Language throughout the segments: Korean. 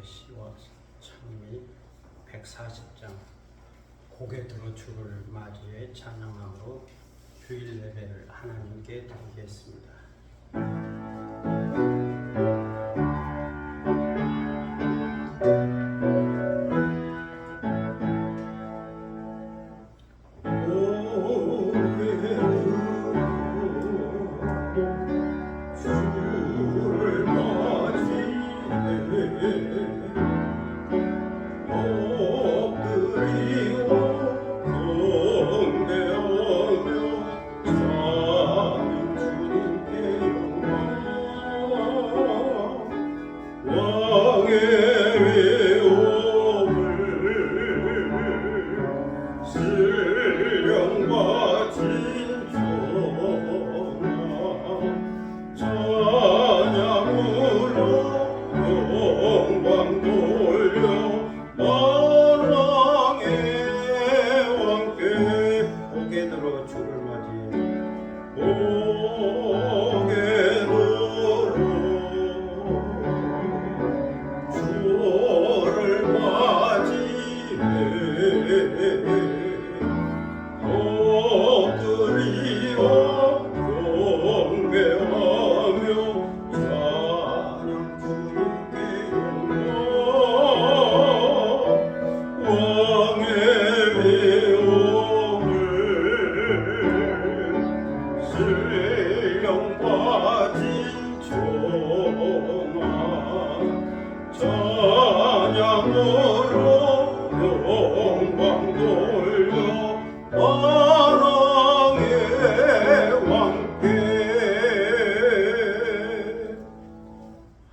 시와 창미 140장 고개 들어 주를 맞이해 찬양함으로 주일 예배를 하나님께 드리겠습니다.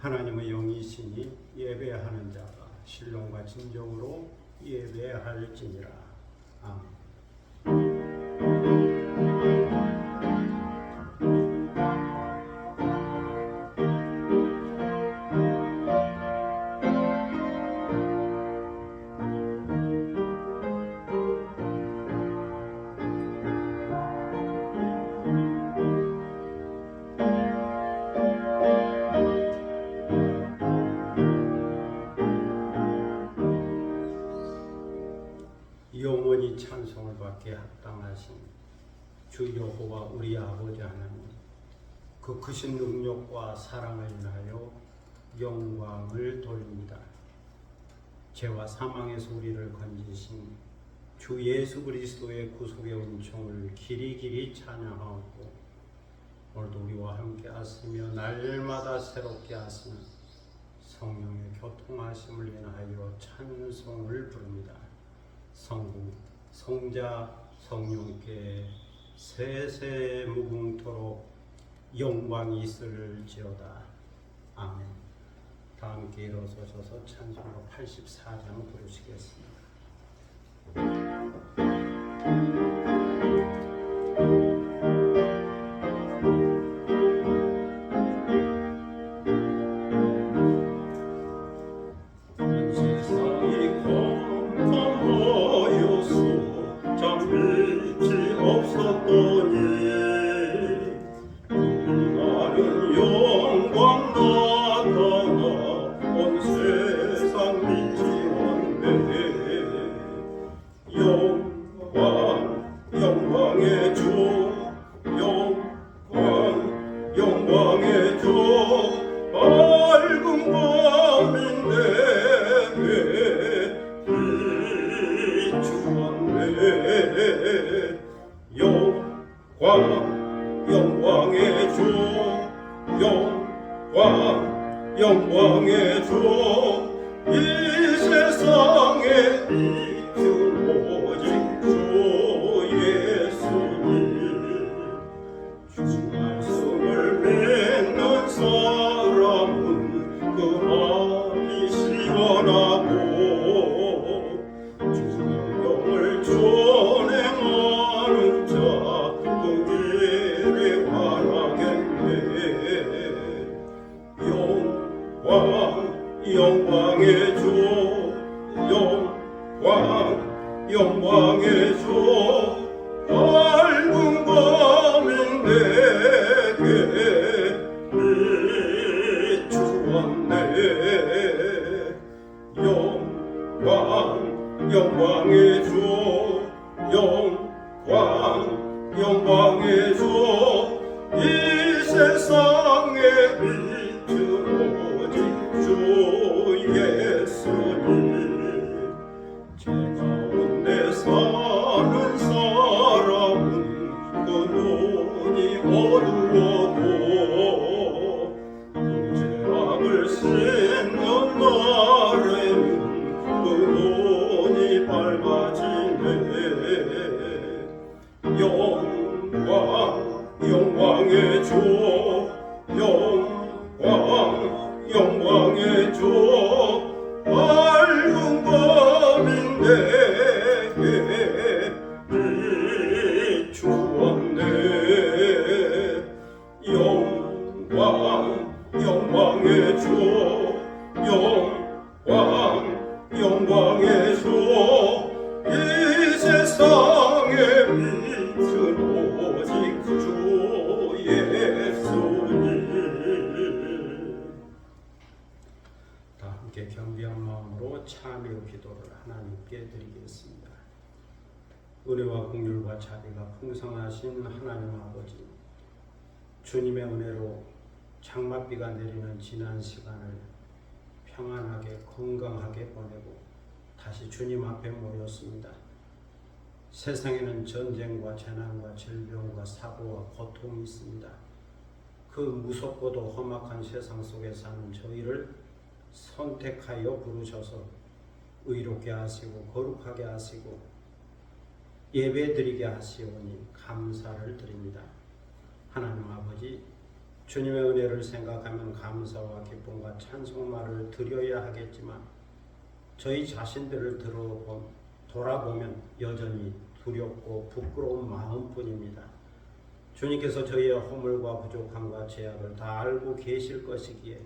하나님의 영이시니 예배하는 자가 신령과 진정으로 예배할지니라. 아멘. 영원히 찬송을 받게 합당하신 주 여호와 우리 아버지 하나님, 그 크신 능력과 사랑을 인하여 영광을 돌립니다. 죄와 사망에서 우리를 건지신 주 예수 그리스도의 구속의 은총을 길이길이 찬양하고, 오늘도 우리와 함께 하시며 날마다 새롭게 하시는 성령의 교통하심을 인하여 찬송을 부릅니다. 성부, 성자, 성령께 세세 무궁토록 영광이 있을지어다. 아멘. 다 함께 일어서셔서 찬송가 84장 부르시겠습니다. 세상이 영광의 주 영광의 주 밝은 밤인데 비추었네 영광의 주 영광의 주 이 세상에 빛은 오직 주 예수님 주 말씀을 믿는 사람은 그 마음이 시원하고 주 성경을 준행하는 자 그 길에 환하겠네 영광의 주 영광의 주 밝은 밤인 내게 비추었네 영광의 주 영광의 주 이 세상에 빛은 오직 주 예수님 제 가운데 사는 사람은 그 눈이 어두워도 그 죄악을 씻는 날에는 그 눈이 밝아지네 영광의 주 영광의 주 밝은 밤인 내게 비추었네 영광의 주 영광의 주 이 세상에 빛은 오직 주 예수님 다 함께 겸비한 마음으로 참여 기도를 하나님께 드리겠습니다. 은혜와 긍휼과 자비가 풍성하신 하나님 아버지 주님의 은혜로 장맛비가 내리는 지난 시간을 평안하게 건강하게 보내고 다시 주님 앞에 모였습니다. 세상에는 전쟁과 재난과 질병과 사고와 고통이 있습니다. 그 무섭고도 험악한 세상 속에 사는 저희를 선택하여 부르셔서 의롭게 하시고 거룩하게 하시고 예배드리게 하시오니 감사를 드립니다. 하나님 아버지 주님의 은혜를 생각하면 감사와 기쁨과 찬송말을 드려야 하겠지만 저희 자신들을 돌아보면 여전히 두렵고 부끄러운 마음뿐입니다. 주님께서 저희의 허물과 부족함과 죄악을 다 알고 계실 것이기에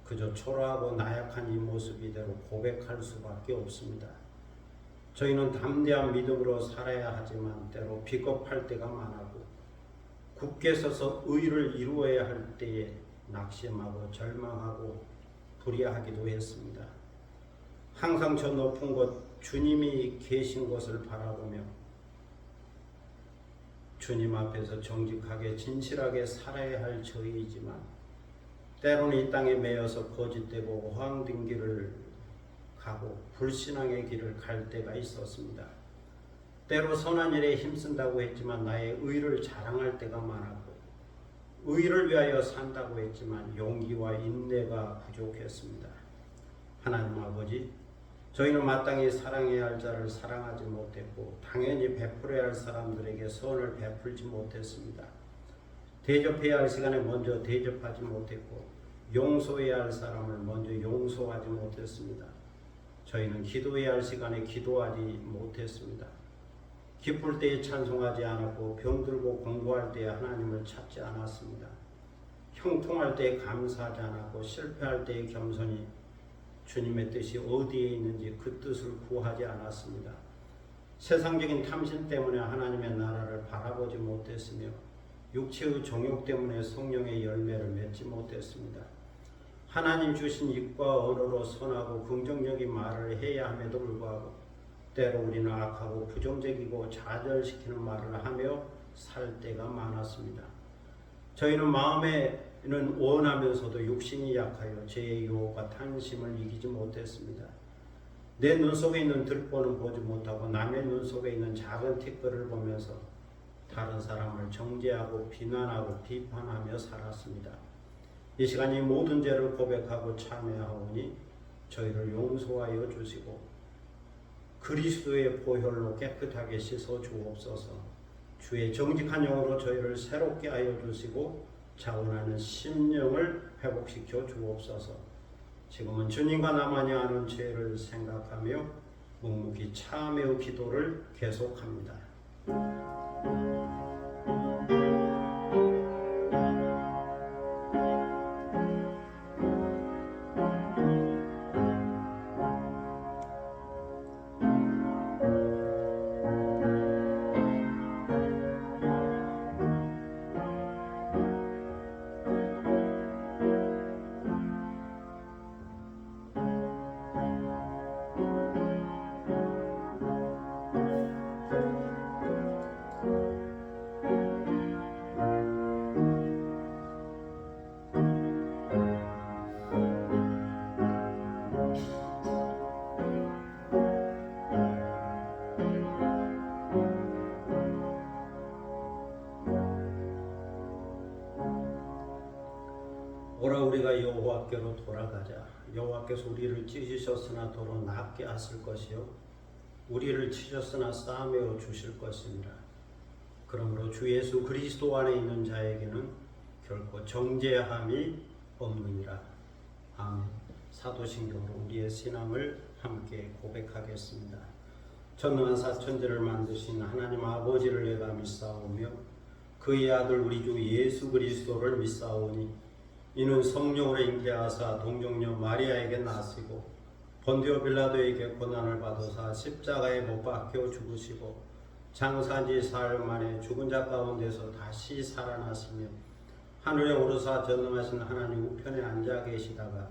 그저 초라하고 나약한 이 모습 이대로 고백할 수밖에 없습니다. 저희는 담대한 믿음으로 살아야 하지만 때로 비겁할 때가 많았고 굳게 서서 의를 이루어야 할 때에 낙심하고 절망하고 불의하기도 했습니다. 항상 저 높은 곳 주님이 계신 곳을 바라보며 주님 앞에서 정직하게 진실하게 살아야 할 저희이지만 때로는 이 땅에 매여서 거짓되고 호황된 길을 가고 불신앙의 길을 갈 때가 있었습니다. 때로 선한 일에 힘쓴다고 했지만 나의 의를 자랑할 때가 많았고 의를 위하여 산다고 했지만 용기와 인내가 부족했습니다. 하나님 아버지 저희는 마땅히 사랑해야 할 자를 사랑하지 못했고 당연히 베풀어야 할 사람들에게 선을 베풀지 못했습니다. 대접해야 할 시간에 먼저 대접하지 못했고 용서해야 할 사람을 먼저 용서하지 못했습니다. 저희는 기도해야 할 시간에 기도하지 못했습니다. 기쁠 때에 찬송하지 않았고 병들고 공부할 때에 하나님을 찾지 않았습니다. 형통할 때에 감사하지 않았고 실패할 때에 겸손히 주님의 뜻이 어디에 있는지 그 뜻을 구하지 않았습니다. 세상적인 탐심 때문에 하나님의 나라를 바라보지 못했으며 육체의 정욕 때문에 성령의 열매를 맺지 못했습니다. 하나님 주신 입과 언어로 선하고 긍정적인 말을 해야 함에도 불구하고 때로 우리는 악하고 부정적이고 좌절시키는 말을 하며 살 때가 많았습니다. 저희는 마음에는 원하면서도 육신이 약하여 죄의 유혹과 탐심을 이기지 못했습니다. 내 눈 속에 있는 들보는 보지 못하고 남의 눈 속에 있는 작은 티끌을 보면서 다른 사람을 정죄하고 비난하고 비판하며 살았습니다. 이 시간 이 모든 죄를 고백하고 참회하오니 저희를 용서하여 주시고 그리스도의 보혈로 깨끗하게 씻어 주옵소서. 주의 정직한 영으로 저희를 새롭게 하여 주시고 자원하는 심령을 회복시켜 주옵소서. 지금은 주님과 나만이 아는 죄를 생각하며 묵묵히 참회의 기도를 계속합니다. 오라 우리가 여호와께로 돌아가자. 여호와께서 우리를 찢으셨으나 도로 낫게 하실 것이요 우리를 치셨으나 싸매어 주실 것입니다. 그러므로 주 예수 그리스도 안에 있는 자에게는 결코 정죄함이 없느니라. 아멘. 사도신경으로 우리의 신앙을 함께 고백하겠습니다. 전능한 사천지를 만드신 하나님 아버지를 내가 믿사오며 그의 아들 우리 주 예수 그리스도를 믿사오니 이는 성령으로 잉태하사 동정녀 마리아에게 나시고 본디오 빌라도에게 고난을 받으사 십자가에 못 박혀 죽으시고 장사한 지 사흘 만에 죽은 자 가운데서 다시 살아나시며 하늘에 오르사 전능하신 하나님 우편에 앉아 계시다가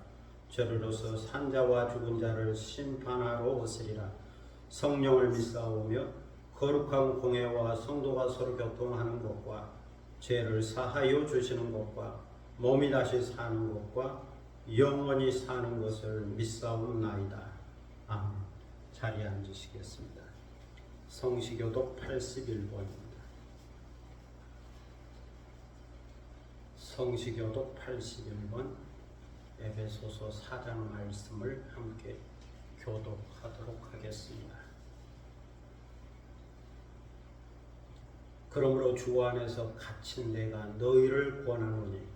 저리로서 산자와 죽은 자를 심판하러 오시리라. 성령을 믿사오며 거룩한 공회와 성도가 서로 교통하는 것과 죄를 사하여 주시는 것과 몸이 다시 사는 것과 영원히 사는 것을 믿사옵나이다. 아멘. 자리에 앉으시겠습니다. 성시교독 81번입니다. 성시교독 81번 에베소서 4장 말씀을 함께 교독하도록 하겠습니다. 그러므로 주 안에서 갇힌 내가 너희를 권하노니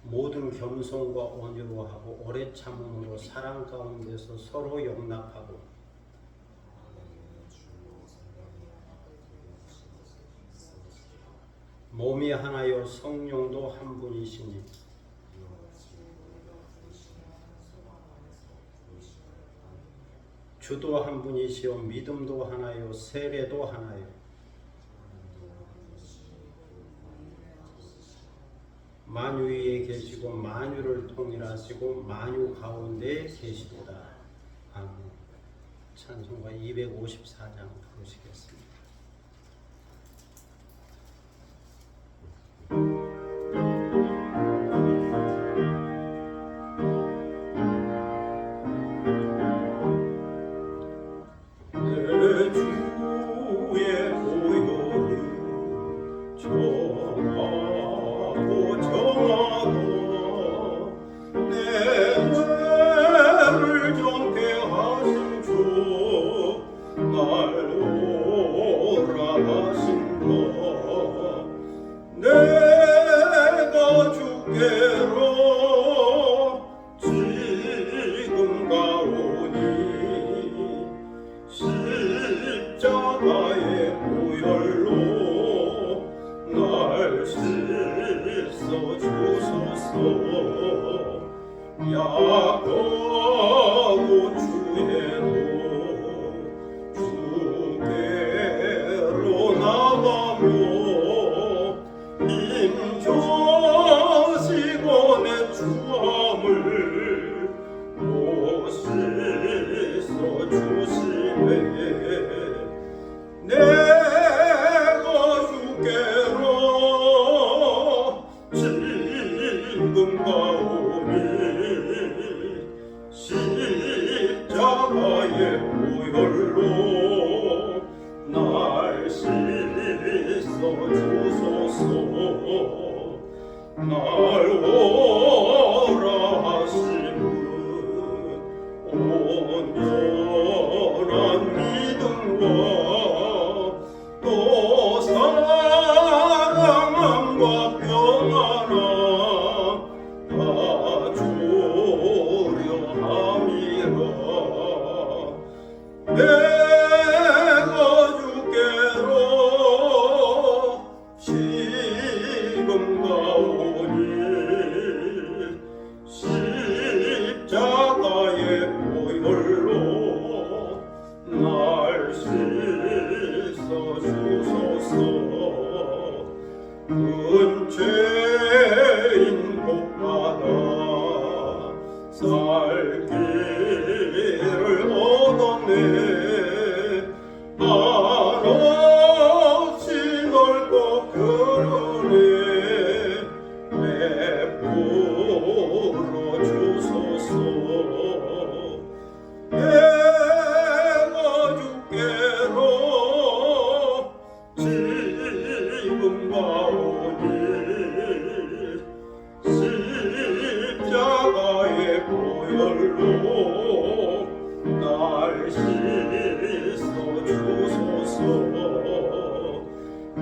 모든 겸손과 온유로 하고 오래 참음으로 사랑 가운데서 서로 용납하고 몸이 하나요 성령도 한 분이시니 주도 한 분이시요 믿음도 하나요 세례도 하나요 만유 위에 계시고 만유를 통일하시고 만유 가운데 계시도다. 아멘. 찬송가 254장 부르시겠습니다. 날 보혈로 날 씻어 주소서. 날 오라 하심은 온전한 믿음과 또 사랑함과 평안함 다 주려 함이라. 내가 주께로 지금 가오니 십자가의 보혈로 날 씻어 주소서. 은죄인 복받아 살 길을 얻었네. 한없이 넓고 그러네. 베풀어 주소서. 내가 주께로 지금 가오니 십자가의 보혈로 날 씻어 주소서. 그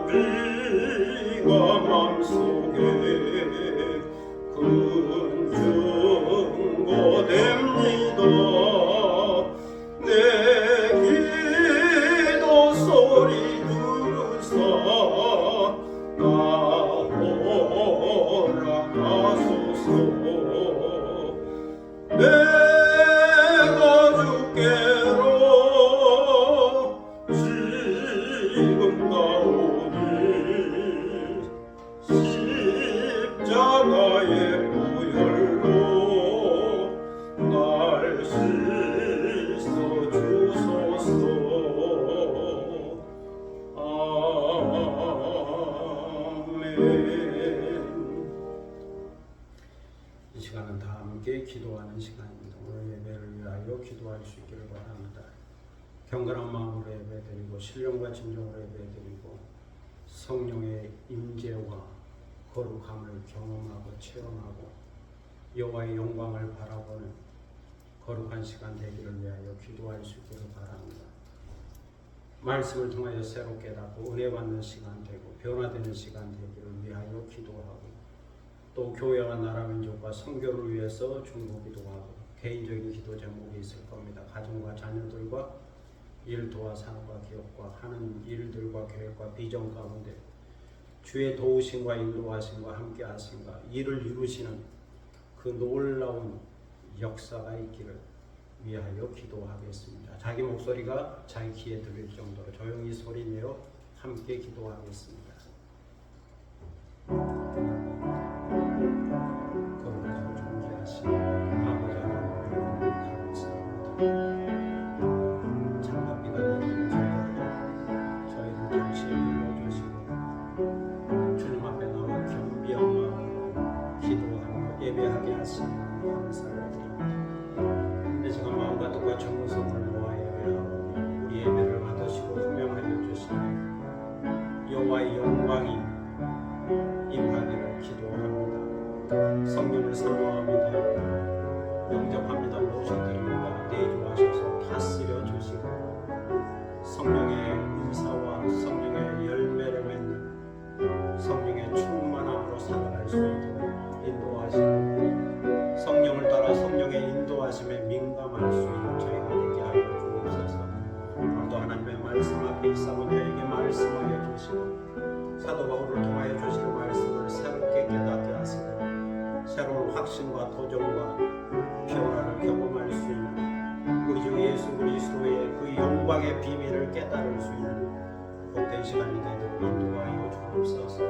피가 맘속에 큰 증거됩니다. 내 기도 소리 들으사 나오라 하소서. 내가 주께로 지금 가오니 십자가의 보혈로 날 씻어 주소서. 아멘. 이 시간은 다 함께 기도하는 시간입니다. 오늘 예배를 위하여 기도할 수 있기를 바랍니다. 경건한 마음으로 예배드리고 신령과 진정으로 예배드리고 성령의 임재와 거룩함을 경험하고 체험하고 여호와의 영광을 바라보는 거룩한 시간 되기를 위하여 기도할 수 있기를 바랍니다. 말씀을 통하여 새로 깨닫고 은혜 받는 시간 되고 변화되는 시간 되기를 위하여 기도하고 또 교회와 나라 민족과 선교를 위해서 중보기도 하고 개인적인 기도 제목이 있을 겁니다. 가정과 자녀들과 일 도와 산업과 기업과 하는 일들과 계획과 비전 가운데 주의 도우심과 인도하심과 함께 하심과 이를 이루시는 그 놀라운 역사가 있기를 위하여 기도하겠습니다. 자기 목소리가 자기 귀에 들릴 정도로 조용히 소리내어 함께 기도하겠습니다. 거룩하시고 존귀하신 아버지 하나님 감사합니다. 장맛비가 내리는 저희를 다시 불러주시고 주님 앞에 나와 겸비한 마음으로 기도하며 예배하게 하시니 감사를 드립니다. 이 시간 마음과 뜻과 정성을 모아 예배하고 우리 예배를 받으시고 분명하여 주시니 여호와의 영광이 임하기를 기도합니다. 성령을 사모합니다. 영접합니다. 모셔드립니다. 내주하셔서 다스려 주시고 성령의 은사와 성령의 열매를 맺는 성령의 충만함으로 살아갈 수 있도록 인도하시고 성령을 따라 성령의 인도하심에 민감할 수 있는 저희가 되게 하여 주옵소서. 오늘도 하나님의 말씀 앞에 있사온 저에게 말씀하여 주시고 사도 바울을 통하여 주시는 말씀을 새롭게 깨닫게 하시고 새로운 확신과 도전과 변화를 경험할 수 있는 우리 주 예수 그리스도의 그 영광의 비밀을 깨달을 수 있는 복된 시간이 되도록 인도하여 주옵소서.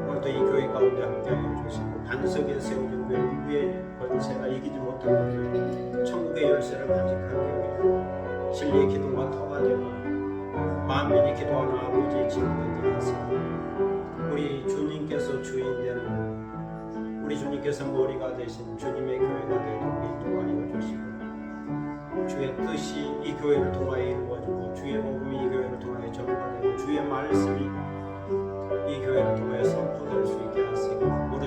오늘도 이 교회 가운데 함께하여 주시고 반석에 세워진 교회 누구의 권세가 이기지 못하는 천국의 열쇠를 간직하게 하여 진리의 기둥과 터가 되고 만민이 기도하는 아버지의 진리되게 하시고 우리 주님께서 주인 되는 우리 주님께서 머리가 되신 주님의 교회가 되도록 인도하여 주시고 주의 뜻이 이 교회를 통하여 이루어지고 주의 복음이 이 교회를 통하여 전파되고 주의 말씀이 이 교회를 통하여 선포될 수 있게 하시고 우리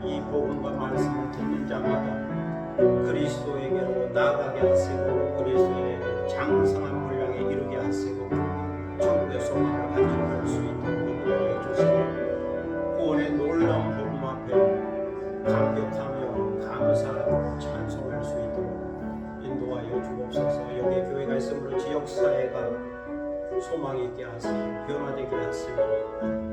이 복음과 말씀을 듣는 자마다 그리스도에게로 나아가게 하시고 그리스도의 장성한 분량에 이르게 하시고 천국의 소망을 간직할 수 있도록 인도하여 주시고 구원의 놀라운 복음 앞에 감격하며 감사하고 찬송할 수 있도록 인도하여 주옵소서. 여기 교회가 있으므로 지역사회가 소망이 있게 하시고 변화되게 하시고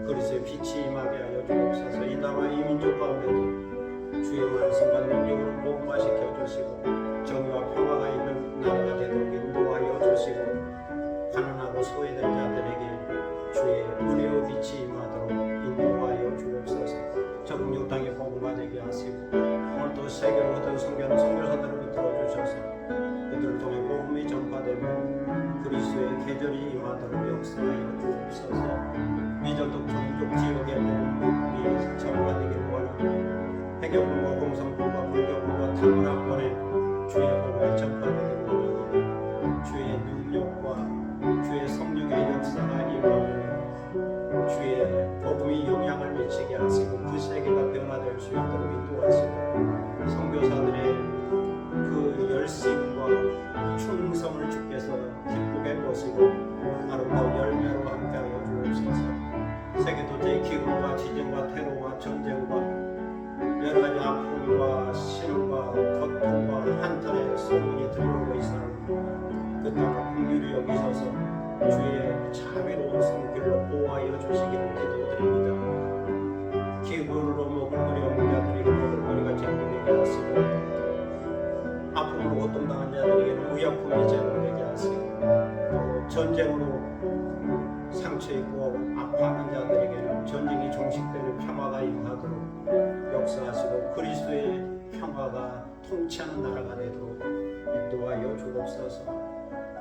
그리스도의 빛이 임하게 하여 주옵소서. 이 나라 이 민족 가운데도 주의 말씀과 능력으로 복음화시켜 주시고 정의와 평화가 있는 나라가 되도록 인도하여 주시고 가난하고 소외된 자들에게 주의 은혜의 빛이 임하도록 인도하여 주옵소서. 적응력 땅에 복음화되게 하시고 오늘도 세계로 어떤 선교사들을 이끌어 주셔서 그들을 통해 복음이 전파되며 그리스도의 계절이 임하도록 역사하여 주옵소서. 미전독 종족 지역에 복음이 전파되기를 원하며 해결과 공성과 불교과 탐문학원에 주의 복음이 전파되기를 원합니다. 주의 능력과 주의 성령의 역사가 임하며 주의 복음이 영향을 미치게 하시고 그 세계가 변화될 수 있도록 인도하시고 선교사들의 그 열심과 충성을 주께서 기쁘게 보시고 아름다운 열매로 함께하여 주옵소서. 세계 도처의 기근과 지진과 테러와 전쟁과 여러 가지 아픔과 신음과 고통과 한탄의 소문이 들려오고 있사오니 그 땅을 긍휼히 여기셔서 주의 자비로운 손길로 보호하여 주시기를 기도드립니다. 기근으로 먹을거리 없는 자들에게 먹을거리가 제공되게 하시고 아픔으로 고통당한 자들에게는 의약품이 제공되게 하시고 또 전쟁으로 상처 입고 아파하는 자들에게는 전쟁이 종식되는 평화가 임하도록 역사하시고 그리스도의 평화가 통치하는 나라가 되도록 인도하여 주옵소서.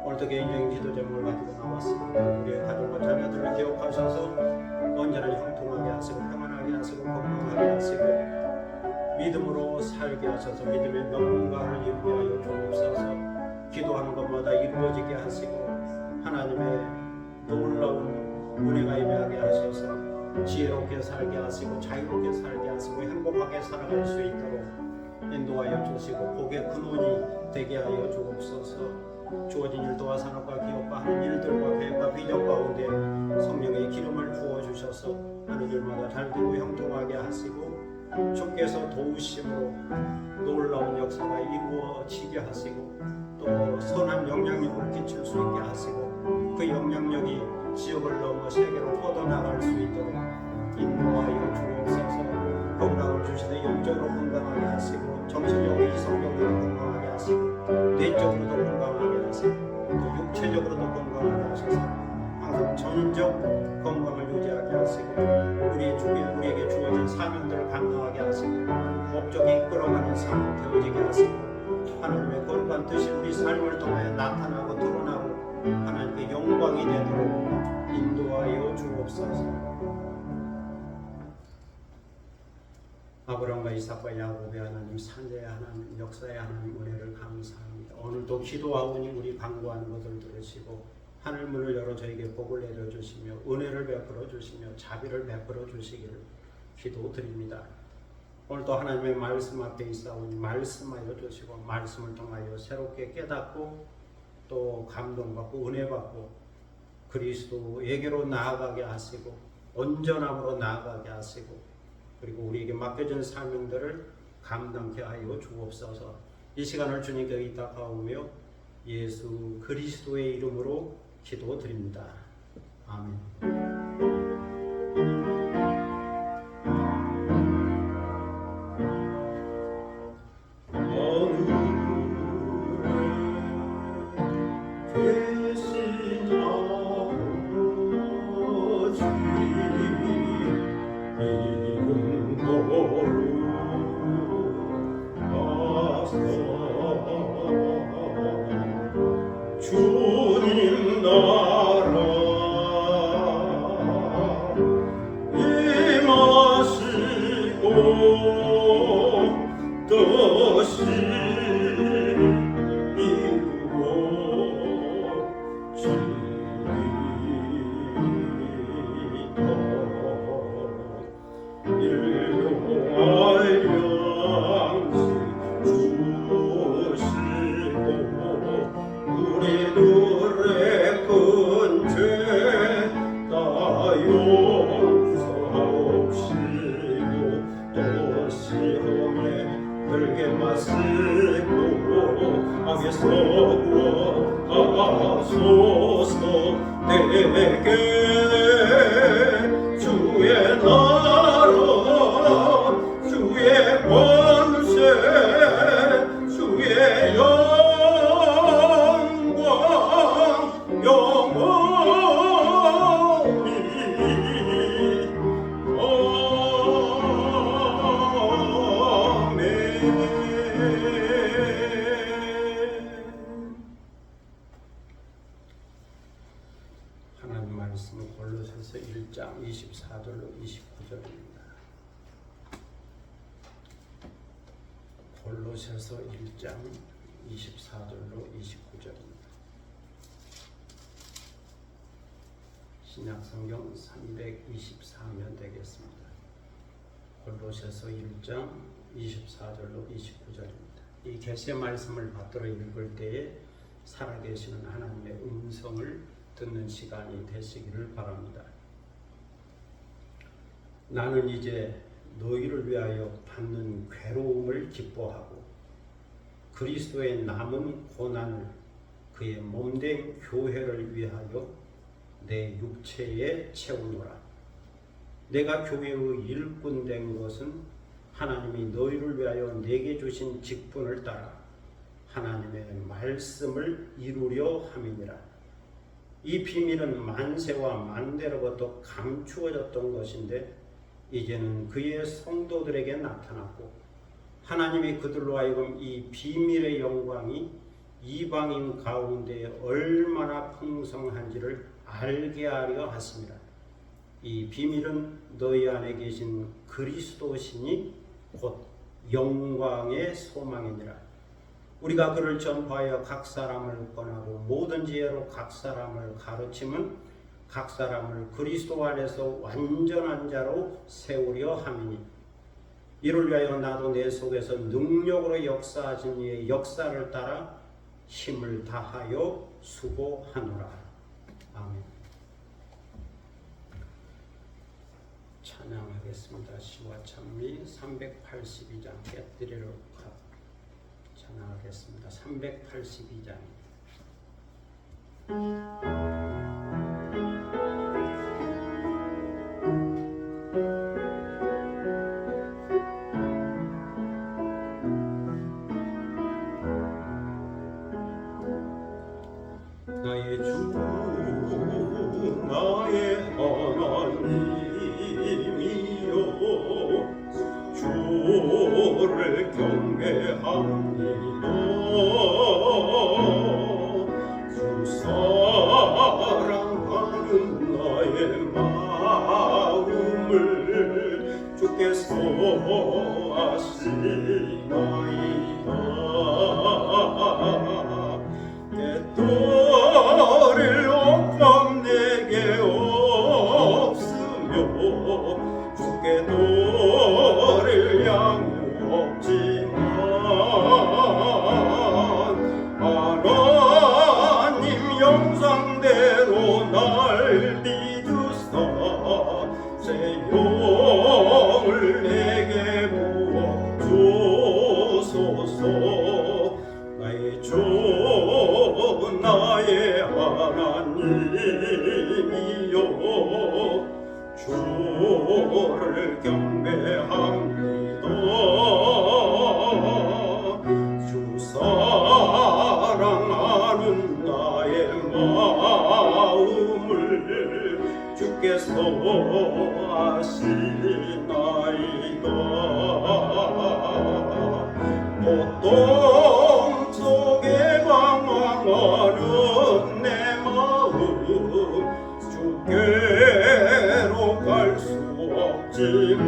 오늘도 개인적인 기도 제목을 가지고 나왔습니다. 우리의 가족과 자녀들을 기억하셔서 언제나 형통하게 하시고 평안하게 하시고 건강하게 하시고 믿음으로 살게 하셔서 믿음의 명문가를 이루게 하여 주옵소서. 기도하는 것마다 이루어지게 하시고 하나님의 놀라운 은혜가 임하게 하셔서 지혜롭게 살게 하시고 자유롭게 살게 하시고 행복하게 살아갈 수 있도록 인도하여 주시고 복의 근원이 되게 하여 주옵소서. 주어진 일도와 산업과 기업과 하는 일들과 계획과 비전 가운데 성령의 기름을 부어주셔서 하는 일마다 잘되고 형통하게 하시고 주께서 도우심으로 놀라운 역사가 이루어지게 하시고 또 선한 영향력을 끼칠 수 있게 하시고 그 영향력이 지역을 넘어 세계로 뻗어나갈 수 있도록 인도하여 주옵소서. 건강을 주시되 영적으로 건강하게 하시고 정신적으로 이성적으로 건강하게 하시고 내적으로도 건강하게 하시고 또 육체적으로도 건강하게 하셔서 항상 전적 건강을 유지하게 하시고 우리에게 주어진 사명들을 감당하게 하시고 목적이 이끌어가는 삶 되어지게 하시고 하나님의 거룩한 뜻이 우리 삶을 통해 나타나고 드러나고 하나님께 영광이 되도록 인도하여 주옵소서. 아브라함과 이삭과 야곱의 하나님, 산자의 하나님, 역사의 하나님 은혜를 감사합니다. 오늘도 기도하오니 우리 간구하는 것을 들으시고 하늘 문을 열어 저에게 복을 내려주시며 은혜를 베풀어 주시며 자비를 베풀어 주시기를 기도드립니다. 오늘도 하나님의 말씀 앞에 있사오니 말씀하여 주시고 말씀을 통하여 새롭게 깨닫고 또 감동받고 은혜받고 그리스도에게로 나아가게 하시고 온전함으로 나아가게 하시고 그리고 우리에게 맡겨진 사명들을 감당케 하여 주옵소서. 이 시간을 주님께 의탁하오며 예수 그리스도의 이름으로 기도드립니다. 아멘. 주님 나라 구하소서 내게 주의 나라 주의 권세 주의 영광 영원히 하나님 말씀은 골로새서 1장 24절로 29절입니다. 골로새서 1장 24절로 29절입니다. 신약성경 324면 되겠습니다. 골로새서 1장 24절로 29절입니다. 이 계시의 말씀을 받들어 읽을 때에 살아계시는 하나님의 음성을 듣는 시간이 되시기를 바랍니다. 나는 이제 너희를 위하여 받는 괴로움을 기뻐하고 그리스도의 남은 고난을 그의 몸된 교회를 위하여 내 육체에 채우노라. 내가 교회의 일꾼 된 것은 하나님이 너희를 위하여 내게 주신 직분을 따라 하나님의 말씀을 이루려 함이니라. 이 비밀은 만세와 만대로부터 감추어졌던 것인데 이제는 그의 성도들에게 나타났고 하나님이 그들로 하여금 이 비밀의 영광이 이방인 가운데 얼마나 풍성한지를 알게 하려 하십니다. 이 비밀은 너희 안에 계신 그리스도시니 곧 영광의 소망이니라. 우리가 그를 전파하여 각 사람을 권하고 모든 지혜로 각 사람을 가르침은 각 사람을 그리스도 안에서 완전한 자로 세우려 함이니 이를 위하여 나도 내 속에서 능력으로 역사하신 이의 역사를 따라 힘을 다하여 수고하노라. 아멘. 찬양하겠습니다. 시와 찬미 382장 깨뜨리러 찬양하겠습니다. 382장 나의 주 나의 하나님이여 주를 경배합니다. 주 사랑하는 나의 마음을 주께서 아시나이다. 깨달을 옥감 내게 없으며 주께 도를 양무 없지만 하나님 영상대로 날 빚으사 새 영을 내게 부어 주소서. 나의 주 나의 하나님이여 주를 경배합니다. 주 사랑하는 나의 마음을 주께서 아시나이다. 보통 속에 방황하는 내 마음 주께로 갈 수 없지만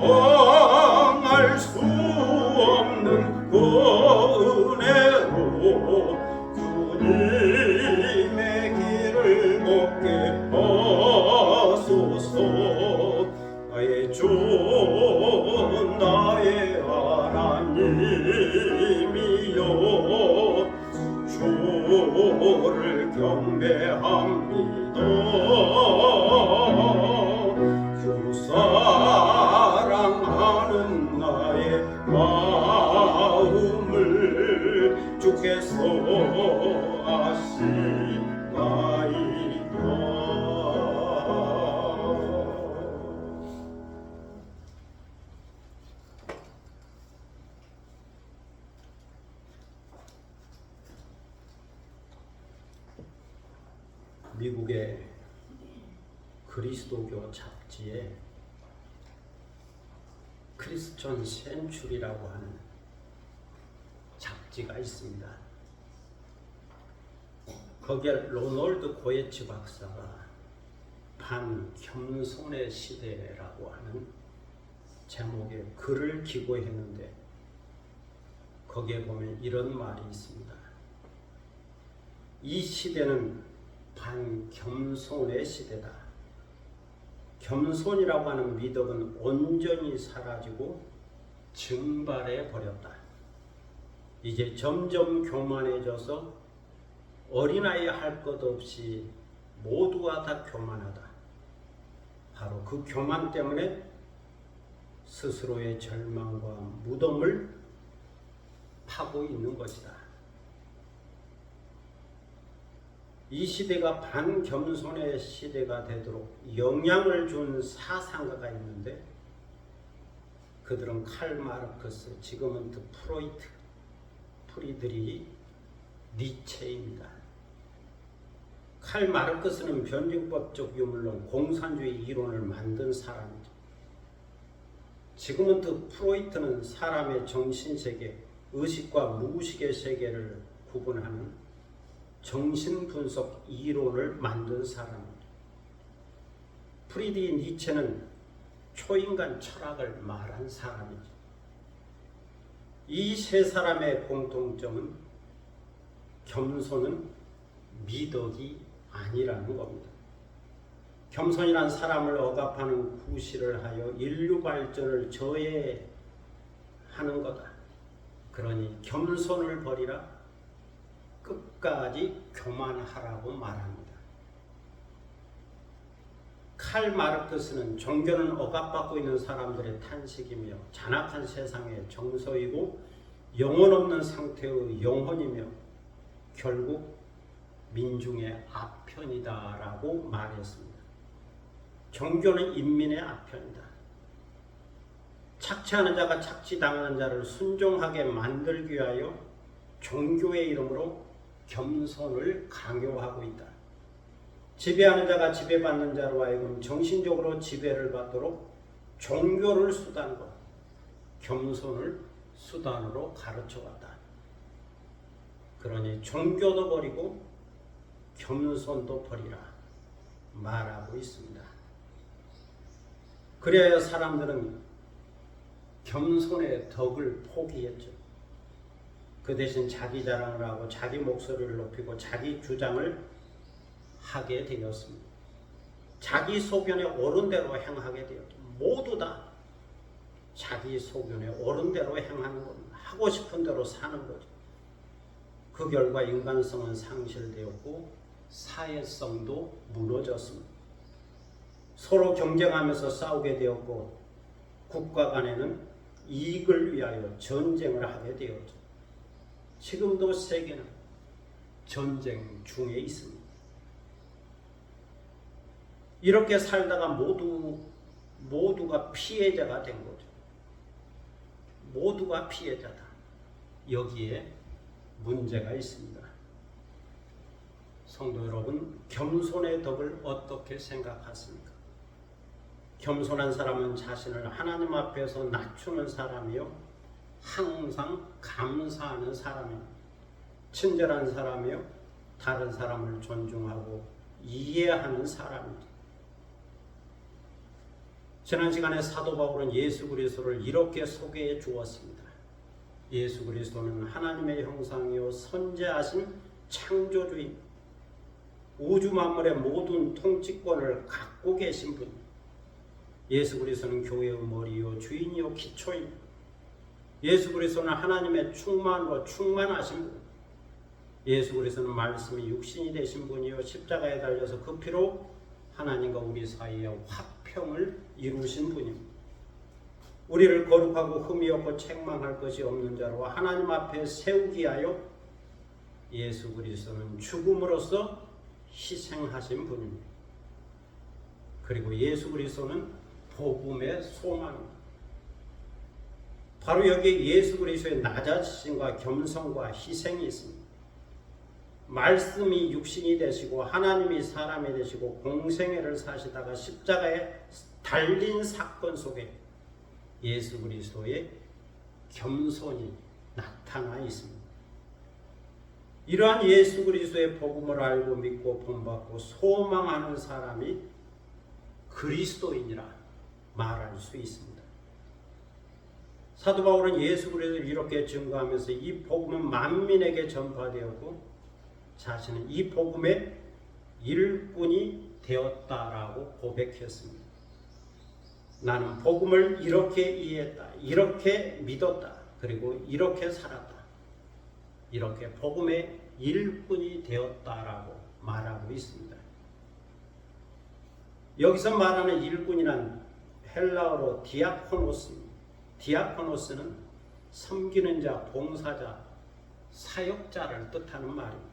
저항할 수 없는 그 은혜로 주님의 길을 걷게 하소서. 나의 주 나의 하나님이여 주를 경배합니다. 주 사랑하는 나의 마음 주께서 아시나이다. 미국의 그리스도교 잡지에 크리스천 센츄리라고 하는 잡지가 있습니다. 거기에 로널드 고에츠 박사가 반겸손의 시대라고 하는 제목의 글을 기고했는데 거기에 보면 이런 말이 있습니다. 이 시대는 반겸손의 시대다. 겸손이라고 하는 미덕은 온전히 사라지고 증발해 버렸다. 이제 점점 교만해져서 어린아이 할 것 없이 모두가 다 교만하다. 바로 그 교만 때문에 스스로의 절망과 무덤을 파고 있는 것이다. 이 시대가 반겸손의 시대가 되도록 영향을 준 사상가가 있는데 그들은 칼 마르크스, 지금은 프로이트, 프리드리히 니체입니다. 칼 마르크스는 변증법적 유물론, 공산주의 이론을 만든 사람이죠. 지금은 프로이트는 사람의 정신세계, 의식과 무의식의 세계를 구분하는 정신분석 이론을 만든 사람입니다. 프리드리히 니체는 초인간 철학을 말한 사람이죠. 이 세 사람의 공통점은 겸손은 미덕이 아니라는 겁니다. 겸손이란 사람을 억압하는 구실을 하여 인류 발전을 저해하는 거다. 그러니 겸손을 버리라. 끝까지 교만하라고 말합니다. 칼 마르크스는 종교는 억압받고 있는 사람들의 탄식이며 잔악한 세상의 정서이고 영혼 없는 상태의 영혼이며 결국 민중의 아편이다라고 말했습니다. 종교는 인민의 아편이다. 착취하는 자가 착취당하는 자를 순종하게 만들기 위하여 종교의 이름으로 겸손을 강요하고 있다. 지배하는 자가 지배받는 자로 하여금 정신적으로 지배를 받도록 종교를 수단으로, 겸손을 수단으로 가르쳐왔다. 그러니 종교도 버리고 겸손도 버리라 말하고 있습니다. 그래야 사람들은 겸손의 덕을 포기했죠. 그 대신 자기 자랑을 하고 자기 목소리를 높이고 자기 주장을 하게 되었습니다. 자기 소견에 옳은 대로 행하게 되었죠. 모두 다 자기 소견에 옳은 대로 행하는 겁니다. 하고 싶은 대로 사는 거죠. 그 결과 인간성은 상실되었고 사회성도 무너졌습니다. 서로 경쟁하면서 싸우게 되었고 국가 간에는 이익을 위하여 전쟁을 하게 되었죠. 지금도 세계는 전쟁 중에 있습니다. 이렇게 살다가 모두가 피해자가 된 거죠. 모두가 피해자다. 여기에 문제가 있습니다. 성도 여러분, 겸손의 덕을 어떻게 생각하십니까? 겸손한 사람은 자신을 하나님 앞에서 낮추는 사람이요, 항상 감사하는 사람이요, 친절한 사람이요, 다른 사람을 존중하고 이해하는 사람이죠. 지난 시간에 사도 바울은 예수 그리스도를 이렇게 소개해 주었습니다. 예수 그리스도는 하나님의 형상이요 선재하신 창조주인, 우주 만물의 모든 통치권을 갖고 계신 분. 예수 그리스도는 교회의 머리요 주인이요 기초입니다. 예수 그리스도는 하나님의 충만으로 충만하신 분. 예수 그리스도는 말씀이 육신이 되신 분이요 십자가에 달려서 그 피로 하나님과 우리 사이에 화평을 이루신 분입니다. 우리를 거룩하고 흠이 없고 책망할 것이 없는 자로 하나님 앞에 세우기 하여 예수 그리스도는 죽음으로써 희생하신 분입니다. 그리고 예수 그리스도는 복음의 소망입니다. 바로 여기에 예수 그리스도의 낮아지심과 겸손과 희생이 있습니다. 말씀이 육신이 되시고 하나님이 사람이 되시고 공생애를 사시다가 십자가에 달린 사건 속에 예수 그리스도의 겸손이 나타나 있습니다. 이러한 예수 그리스도의 복음을 알고 믿고 본받고 소망하는 사람이 그리스도인이라 말할 수 있습니다. 사도 바울은 예수 그리스도를 이렇게 증거하면서 이 복음은 만민에게 전파되었고 자신은 이 복음의 일꾼이 되었다라고 고백했습니다. 나는 복음을 이렇게 이해했다, 이렇게 믿었다, 그리고 이렇게 살았다. 이렇게 복음의 일꾼이 되었다라고 말하고 있습니다. 여기서 말하는 일꾼이란 헬라어로 디아코노스입니다. 디아코노스는 섬기는 자, 봉사자, 사역자를 뜻하는 말입니다.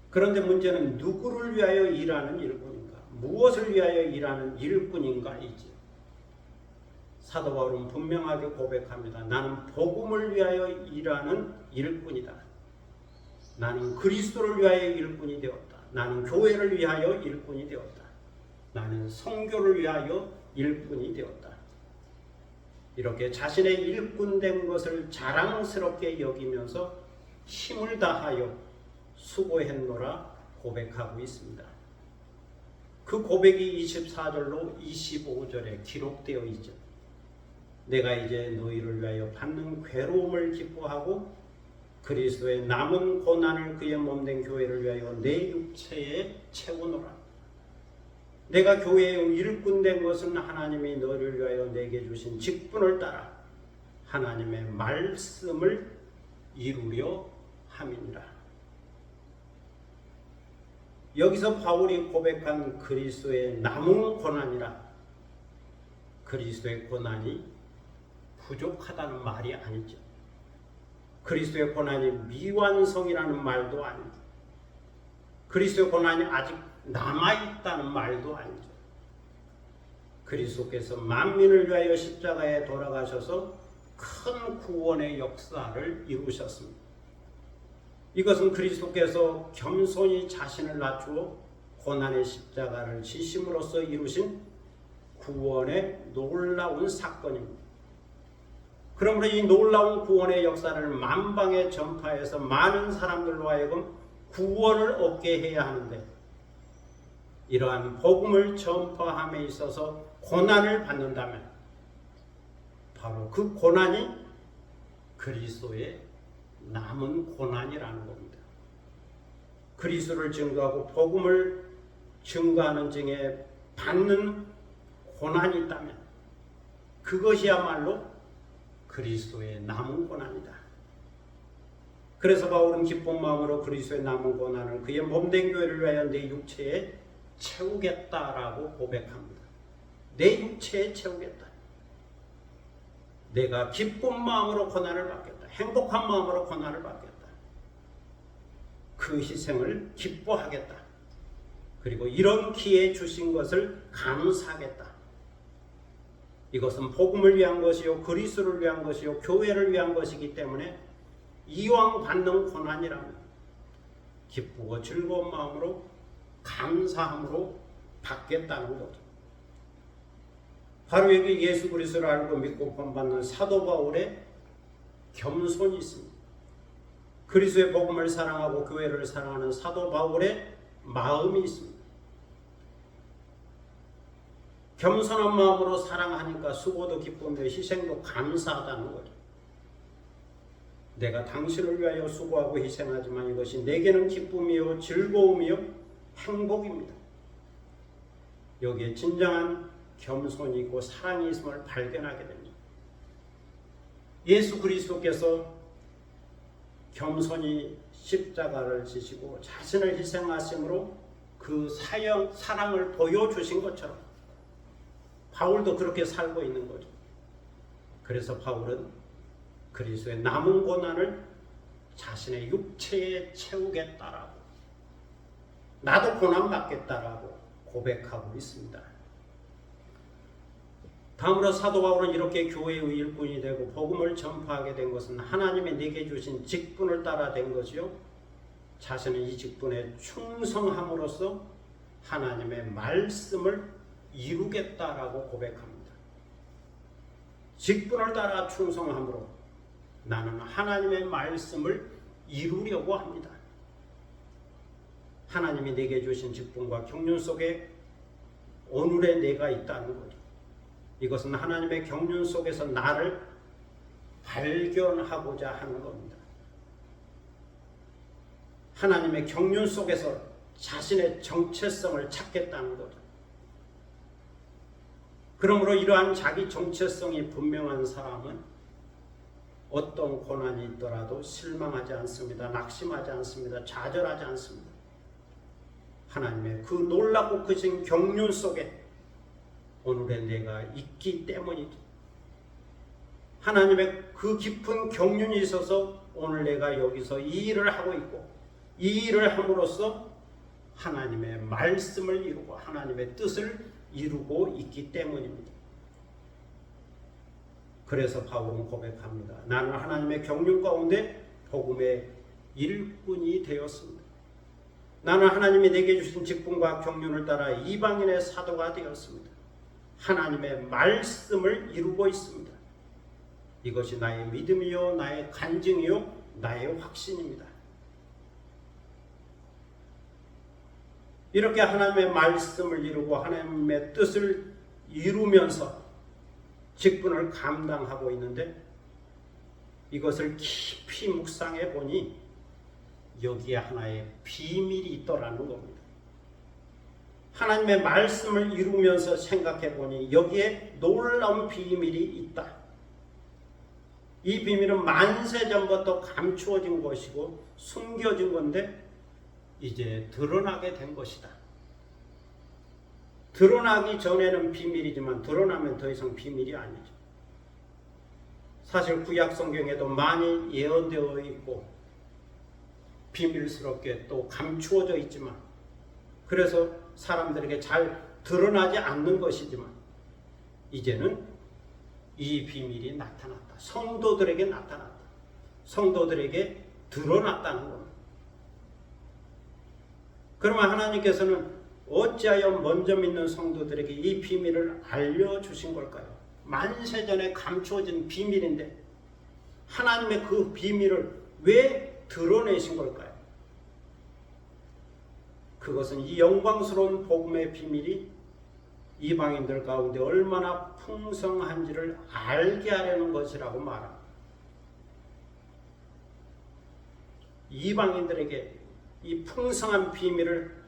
그런데 문제는 누구를 위하여 일하는 일꾼인가? 무엇을 위하여 일하는 일꾼인가이지. 사도 바울은 분명하게 고백합니다. 나는 복음을 위하여 일하는 일꾼이다. 나는 그리스도를 위하여 일꾼이 되었다. 나는 교회를 위하여 일꾼이 되었다. 나는 선교를 위하여 일꾼이 되었다. 이렇게 자신의 일꾼된 것을 자랑스럽게 여기면서 힘을 다하여 수고했노라 고백하고 있습니다. 그 고백이 24절로 25절에 기록되어 있죠. 내가 이제 너희를 위하여 받는 괴로움을 기뻐하고 그리스도의 남은 고난을 그의 몸된 교회를 위하여 내 육체에 채우노라. 내가 교회의 일꾼된 것은 하나님이 너를 위하여 내게 주신 직분을 따라 하나님의 말씀을 이루려 함이니라. 여기서 바울이 고백한 그리스도의 남은 고난이라, 그리스도의 고난이 부족하다는 말이 아니죠. 그리스도의 고난이 미완성이라는 말도 아니죠. 그리스도의 고난이 아직 남아있다는 말도 아니죠. 그리스도께서 만민을 위하여 십자가에 돌아가셔서 큰 구원의 역사를 이루셨습니다. 이것은 그리스도께서 겸손히 자신을 낮추어 고난의 십자가를 지심으로써 이루신 구원의 놀라운 사건입니다. 그러므로 이 놀라운 구원의 역사를 만방에 전파해서 많은 사람들로 하여금 구원을 얻게 해야 하는데, 이러한 복음을 전파함에 있어서 고난을 받는다면 바로 그 고난이 그리스도의 남은 고난이라는 겁니다. 그리스도를 증거하고 복음을 증거하는 중에 받는 고난이 있다면 그것이야말로 그리스도의 남은 고난이다. 그래서 바울은 기쁜 마음으로 그리스도의 남은 고난을 그의 몸된 교회를 위하여 내 육체에 채우겠다라고 고백합니다. 내 육체에 채우겠다. 내가 기쁜 마음으로 고난을 받겠다. 행복한 마음으로 고난을 받겠다. 그 희생을 기뻐하겠다. 그리고 이런 기회 주신 것을 감사하겠다. 이것은 복음을 위한 것이요, 그리스도를 위한 것이요, 교회를 위한 것이기 때문에 이왕 받는 고난이라면 기쁘고 즐거운 마음으로 감사함으로 받겠다는 거죠. 바로 여기 예수 그리스도를 알고 믿고 본받는 사도 바울의 겸손이 있습니다. 그리스도의 복음을 사랑하고 교회를 사랑하는 사도 바울의 마음이 있습니다. 겸손한 마음으로 사랑하니까 수고도 기쁘며 희생도 감사하다는 거죠. 내가 당신을 위하여 수고하고 희생하지만 이것이 내게는 기쁨이요 즐거움이요 행복입니다. 여기에 진정한 겸손이 있고 사랑이 있음을 발견하게 됩니다. 예수 그리스도께서 겸손히 십자가를 지시고 자신을 희생하심으로 그 사랑을 보여주신 것처럼 바울도 그렇게 살고 있는 거죠. 그래서 바울은 그리스도의 남은 고난을 자신의 육체에 채우겠다라고, 나도 고난 받겠다라고 고백하고 있습니다. 다음으로 사도 바울은 이렇게 교회의 일꾼이 되고 복음을 전파하게 된 것은 하나님이 내게 주신 직분을 따라 된 것이요, 자신은 이 직분에 충성함으로써 하나님의 말씀을 이루겠다라고 고백합니다. 직분을 따라 충성함으로 나는 하나님의 말씀을 이루려고 합니다. 하나님이 내게 주신 직분과 경륜 속에 오늘의 내가 있다는 거죠. 이것은 하나님의 경륜 속에서 나를 발견하고자 하는 겁니다. 하나님의 경륜 속에서 자신의 정체성을 찾겠다는 거죠. 그러므로 이러한 자기 정체성이 분명한 사람은 어떤 고난이 있더라도 실망하지 않습니다. 낙심하지 않습니다. 좌절하지 않습니다. 하나님의 그 놀랍고 크신 경륜 속에 오늘의 내가 있기 때문이죠. 하나님의 그 깊은 경륜이 있어서 오늘 내가 여기서 이 일을 하고 있고, 이 일을 함으로써 하나님의 말씀을 이루고 하나님의 뜻을 이루고 있기 때문입니다. 그래서 바울은 고백합니다. 나는 하나님의 경륜 가운데 복음의 일꾼이 되었습니다. 나는 하나님이 내게 주신 직분과 경륜을 따라 이방인의 사도가 되었습니다. 하나님의 말씀을 이루고 있습니다. 이것이 나의 믿음이요, 나의 간증이요, 나의 확신입니다. 이렇게 하나님의 말씀을 이루고 하나님의 뜻을 이루면서 직분을 감당하고 있는데, 이것을 깊이 묵상해 보니 여기에 하나의 비밀이 있더라는 겁니다. 하나님의 말씀을 이루면서 생각해 보니 여기에 놀라운 비밀이 있다. 이 비밀은 만세 전부터 감추어진 것이고 숨겨진 건데 이제 드러나게 된 것이다. 드러나기 전에는 비밀이지만 드러나면 더 이상 비밀이 아니죠. 사실 구약 성경에도 많이 예언되어 있고 비밀스럽게 또 감추어져 있지만, 그래서 사람들에게 잘 드러나지 않는 것이지만 이제는 이 비밀이 나타났다. 성도들에게 나타났다. 성도들에게 드러났다는 겁니다. 그러면 하나님께서는 어찌하여 먼저 믿는 성도들에게 이 비밀을 알려주신 걸까요? 만세전에 감추어진 비밀인데 하나님의 그 비밀을 왜 드러내신 걸까요? 그것은 이 영광스러운 복음의 비밀이 이방인들 가운데 얼마나 풍성한지를 알게 하려는 것이라고 말합니다. 이방인들에게 이 풍성한 비밀을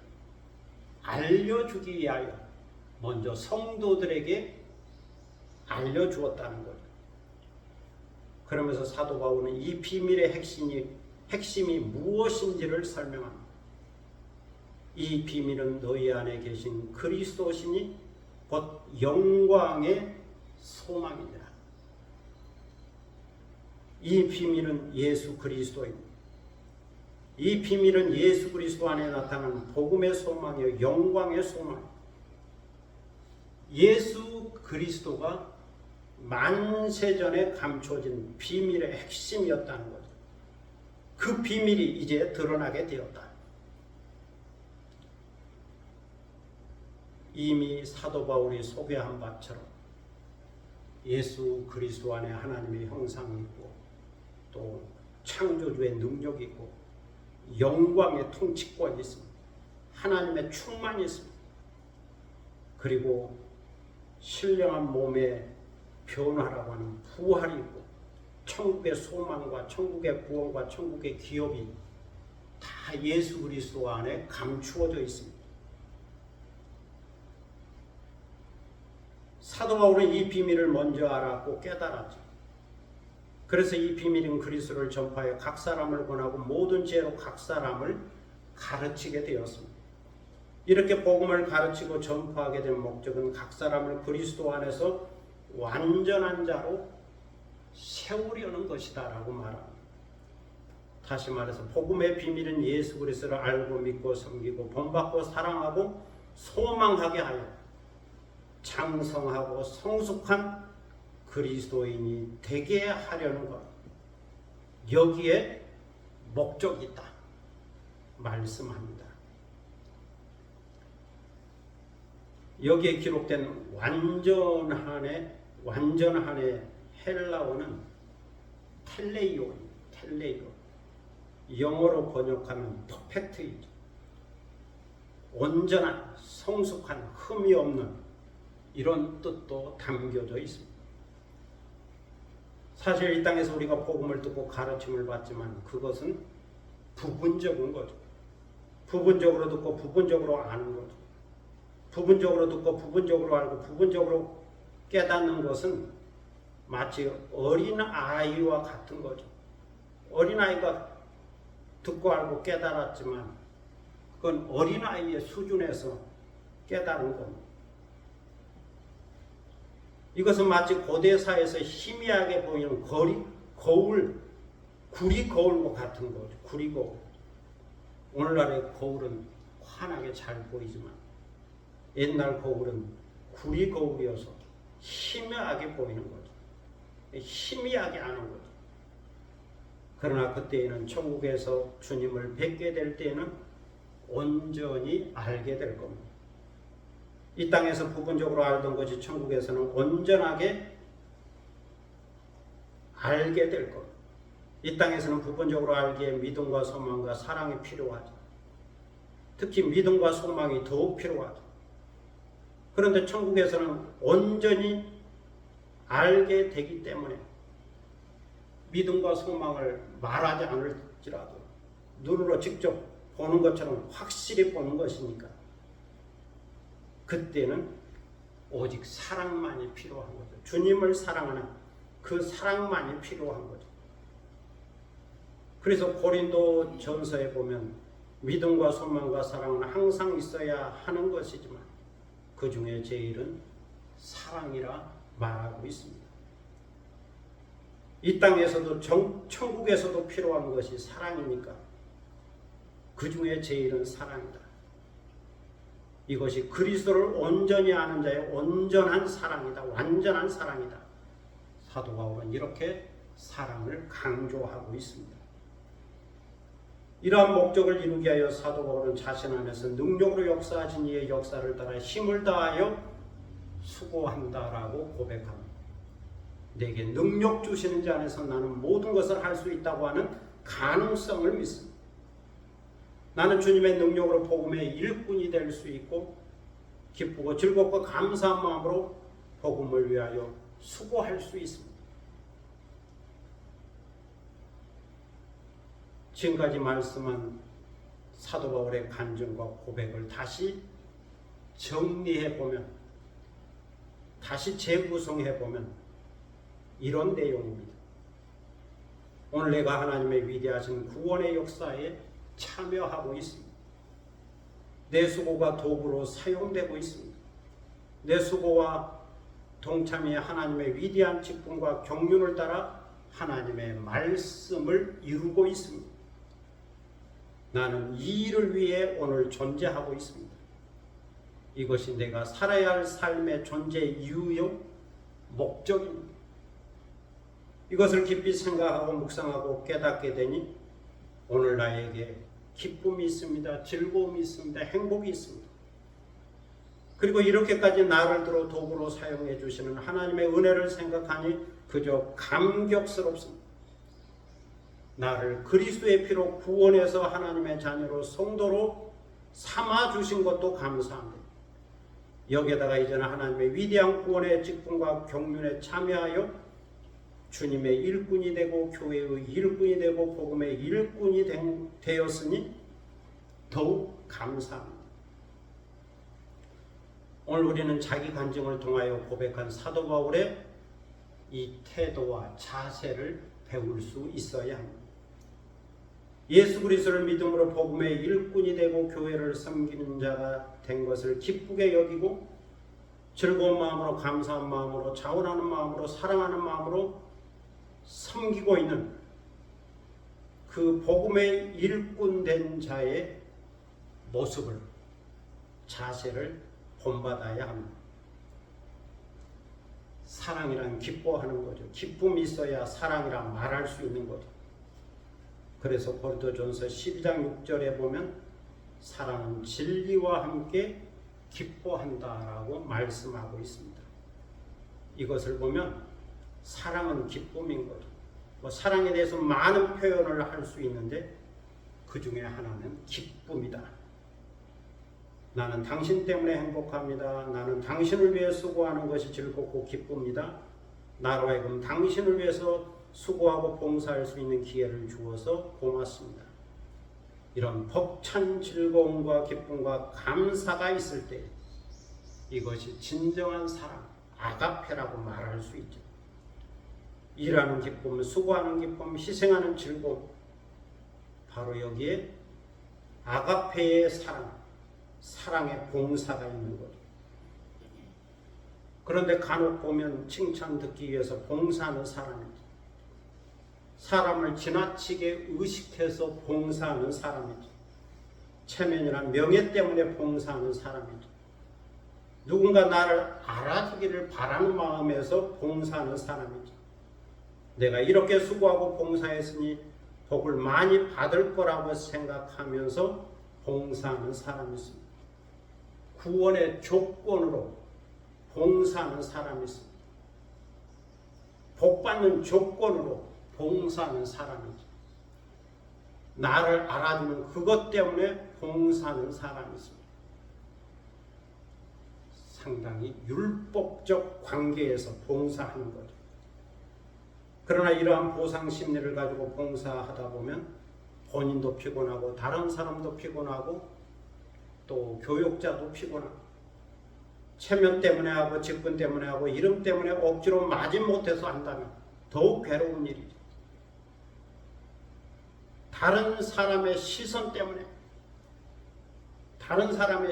알려주기 위하여 먼저 성도들에게 알려주었다는 거죠. 그러면서 사도 바울은 이 비밀의 핵심이 무엇인지를 설명합니다. 이 비밀은 너희 안에 계신 그리스도시니 곧 영광의 소망이니라. 이 비밀은 예수 그리스도입니다. 이 비밀은 예수 그리스도 안에 나타나는 복음의 소망이요, 영광의 소망. 예수 그리스도가 만세전에 감춰진 비밀의 핵심이었다는 거죠. 그 비밀이 이제 드러나게 되었다. 이미 사도 바울이 소개한 바처럼 예수 그리스도 안에 하나님의 형상이 있고 또 창조주의 능력이 있고 영광의 통치권이 있습니다. 하나님의 충만이 있습니다. 그리고 신령한 몸의 변화라고 하는 부활이 있고 천국의 소망과 천국의 구원과 천국의 기업이 다 예수 그리스도 안에 감추어져 있습니다. 사도 바울은 이 비밀을 먼저 알았고 깨달았죠. 그래서 이 비밀인 그리스도를 전파해 각 사람을 권하고 모든 지혜로 각 사람을 가르치게 되었습니다. 이렇게 복음을 가르치고 전파하게 된 목적은 각 사람을 그리스도 안에서 완전한 자로 세우려는 것이다라고 말합니다. 다시 말해서 복음의 비밀은 예수 그리스도를 알고 믿고 섬기고 본받고 사랑하고 소망하게 하여 장성하고 성숙한 그리스도인이 되게 하려는 것. 여기에 목적이 있다 말씀합니다. 여기에 기록된 완전한의 헬라어는 텔레이오. 영어로 번역하면 퍼펙트이죠. 온전한, 성숙한, 흠이 없는 이런 뜻도 담겨져 있습니다. 사실 이 땅에서 우리가 복음을 듣고 가르침을 받지만 그것은 부분적인 거죠. 부분적으로 듣고 부분적으로 아는 거죠. 부분적으로 듣고 부분적으로 알고 부분적으로 깨닫는 것은 마치 어린아이와 같은 거죠. 어린아이가 듣고 알고 깨달았지만 그건 어린아이의 수준에서 깨달은 겁니다. 이것은 마치 고대사에서 희미하게 보이는 구리 거울과 같은 거죠. 구리 거울. 오늘날의 거울은 환하게 잘 보이지만 옛날 거울은 구리 거울이어서 희미하게 보이는 거죠. 희미하게 아는 거죠. 그러나 그때에는 천국에서 주님을 뵙게 될 때에는 온전히 알게 될 겁니다. 이 땅에서 부분적으로 알던 것이 천국에서는 온전하게 알게 될 겁니다. 이 땅에서는 부분적으로 알기에 믿음과 소망과 사랑이 필요하죠. 특히 믿음과 소망이 더욱 필요하죠. 그런데 천국에서는 온전히 알게 되기 때문에 믿음과 소망을 말하지 않을지라도 눈으로 직접 보는 것처럼 확실히 보는 것이니까 그때는 오직 사랑만이 필요한 거죠. 주님을 사랑하는 그 사랑만이 필요한 거죠. 그래서 고린도 전서에 보면 믿음과 소망과 사랑은 항상 있어야 하는 것이지만 그 중에 제일은 사랑이라 말하고 있습니다. 이 땅에서도 천국에서도 필요한 것이 사랑이니까 그 중에 제일은 사랑이다. 이것이 그리스도를 온전히 아는 자의 온전한 사랑이다. 완전한 사랑이다. 사도 바울은 이렇게 사랑을 강조하고 있습니다. 이러한 목적을 이루기 위하여 사도 바울은 자신 안에서 능력으로 역사하신 이의 역사를 따라 힘을 다하여 수고한다라고 고백합니다. 내게 능력 주시는 자 안에서 나는 모든 것을 할 수 있다고 하는 가능성을 믿습니다. 나는 주님의 능력으로 복음의 일꾼이 될 수 있고 기쁘고 즐겁고 감사한 마음으로 복음을 위하여 수고할 수 있습니다. 지금까지 말씀한 사도 바울의 간증과 고백을 다시 정리해보면, 다시 재구성해보면 이런 내용입니다. 오늘 내가 하나님의 위대하신 구원의 역사에 참여하고 있습니다. 내 수고가 도구로 사용되고 있습니다. 내 수고와 동참이 하나님의 위대한 직분과 경륜을 따라 하나님의 말씀을 이루고 있습니다. 나는 이 일을 위해 오늘 존재하고 있습니다. 이것이 내가 살아야 할 삶의 존재 이유요 목적입니다. 이것을 깊이 생각하고 묵상하고 깨닫게 되니 오늘 나에게 기쁨이 있습니다. 즐거움이 있습니다. 행복이 있습니다. 그리고 이렇게까지 나를 들어 도구로 사용해 주시는 하나님의 은혜를 생각하니 그저 감격스럽습니다. 나를 그리스도의 피로 구원해서 하나님의 자녀로 성도로 삼아 주신 것도 감사합니다. 여기에다가 이제는 하나님의 위대한 구원의 직분과 경륜에 참여하여 주님의 일꾼이 되고 교회의 일꾼이 되고 복음의 일꾼이 되었으니 더욱 감사합니다. 오늘 우리는 자기 간증을 통하여 고백한 사도 바울의 이 태도와 자세를 배울 수 있어야 합니다. 예수 그리스도를 믿음으로 복음의 일꾼이 되고 교회를 섬기는 자가 된 것을 기쁘게 여기고 즐거운 마음으로 감사한 마음으로 자원하는 마음으로 사랑하는 마음으로 섬기고 있는 그 복음의 일꾼 된 자의 모습을, 자세를 본받아야 합니다. 사랑이란 기뻐하는 거죠. 기쁨이 있어야 사랑이라 말할 수 있는 거죠. 그래서 고린도전서 12장 6절에 보면 사랑은 진리와 함께 기뻐한다라고 말씀하고 있습니다. 이것을 보면 사랑은 기쁨인 거죠. 사랑에 대해서 많은 표현을 할 수 있는데 그 중에 하나는 기쁨이다. 나는 당신 때문에 행복합니다. 나는 당신을 위해 수고하는 것이 즐겁고 기쁩니다. 나로 하여금 당신을 위해서 수고하고 봉사할 수 있는 기회를 주어서 고맙습니다. 이런 벅찬 즐거움과 기쁨과 감사가 있을 때 이것이 진정한 사랑, 아가페라고 말할 수 있죠. 일하는 기쁨, 수고하는 기쁨, 희생하는 즐거움, 바로 여기에 아가페의 사랑, 사랑의 봉사가 있는 거죠. 그런데 간혹 보면 칭찬 듣기 위해서 봉사하는 사람이죠. 사람을 지나치게 의식해서 봉사하는 사람이죠. 체면이란 명예 때문에 봉사하는 사람이죠. 누군가 나를 알아주기를 바라는 마음에서 봉사하는 사람이죠. 내가 이렇게 수고하고 봉사했으니 복을 많이 받을 거라고 생각하면서 봉사하는 사람이 있습니다. 구원의 조건으로 봉사하는 사람이 있습니다. 복받는 조건으로 봉사하는 사람이죠. 나를 알아주는 그것 때문에 봉사하는 사람이 있습니다. 상당히 율법적 관계에서 봉사하는 거죠. 그러나 이러한 보상 심리를 가지고 봉사하다 보면 본인도 피곤하고 다른 사람도 피곤하고 또 교육자도 피곤하고 체면 때문에 하고 직분 때문에 하고 이름 때문에 억지로 마지못해서 한다면 더욱 괴로운 일이죠. 다른 사람의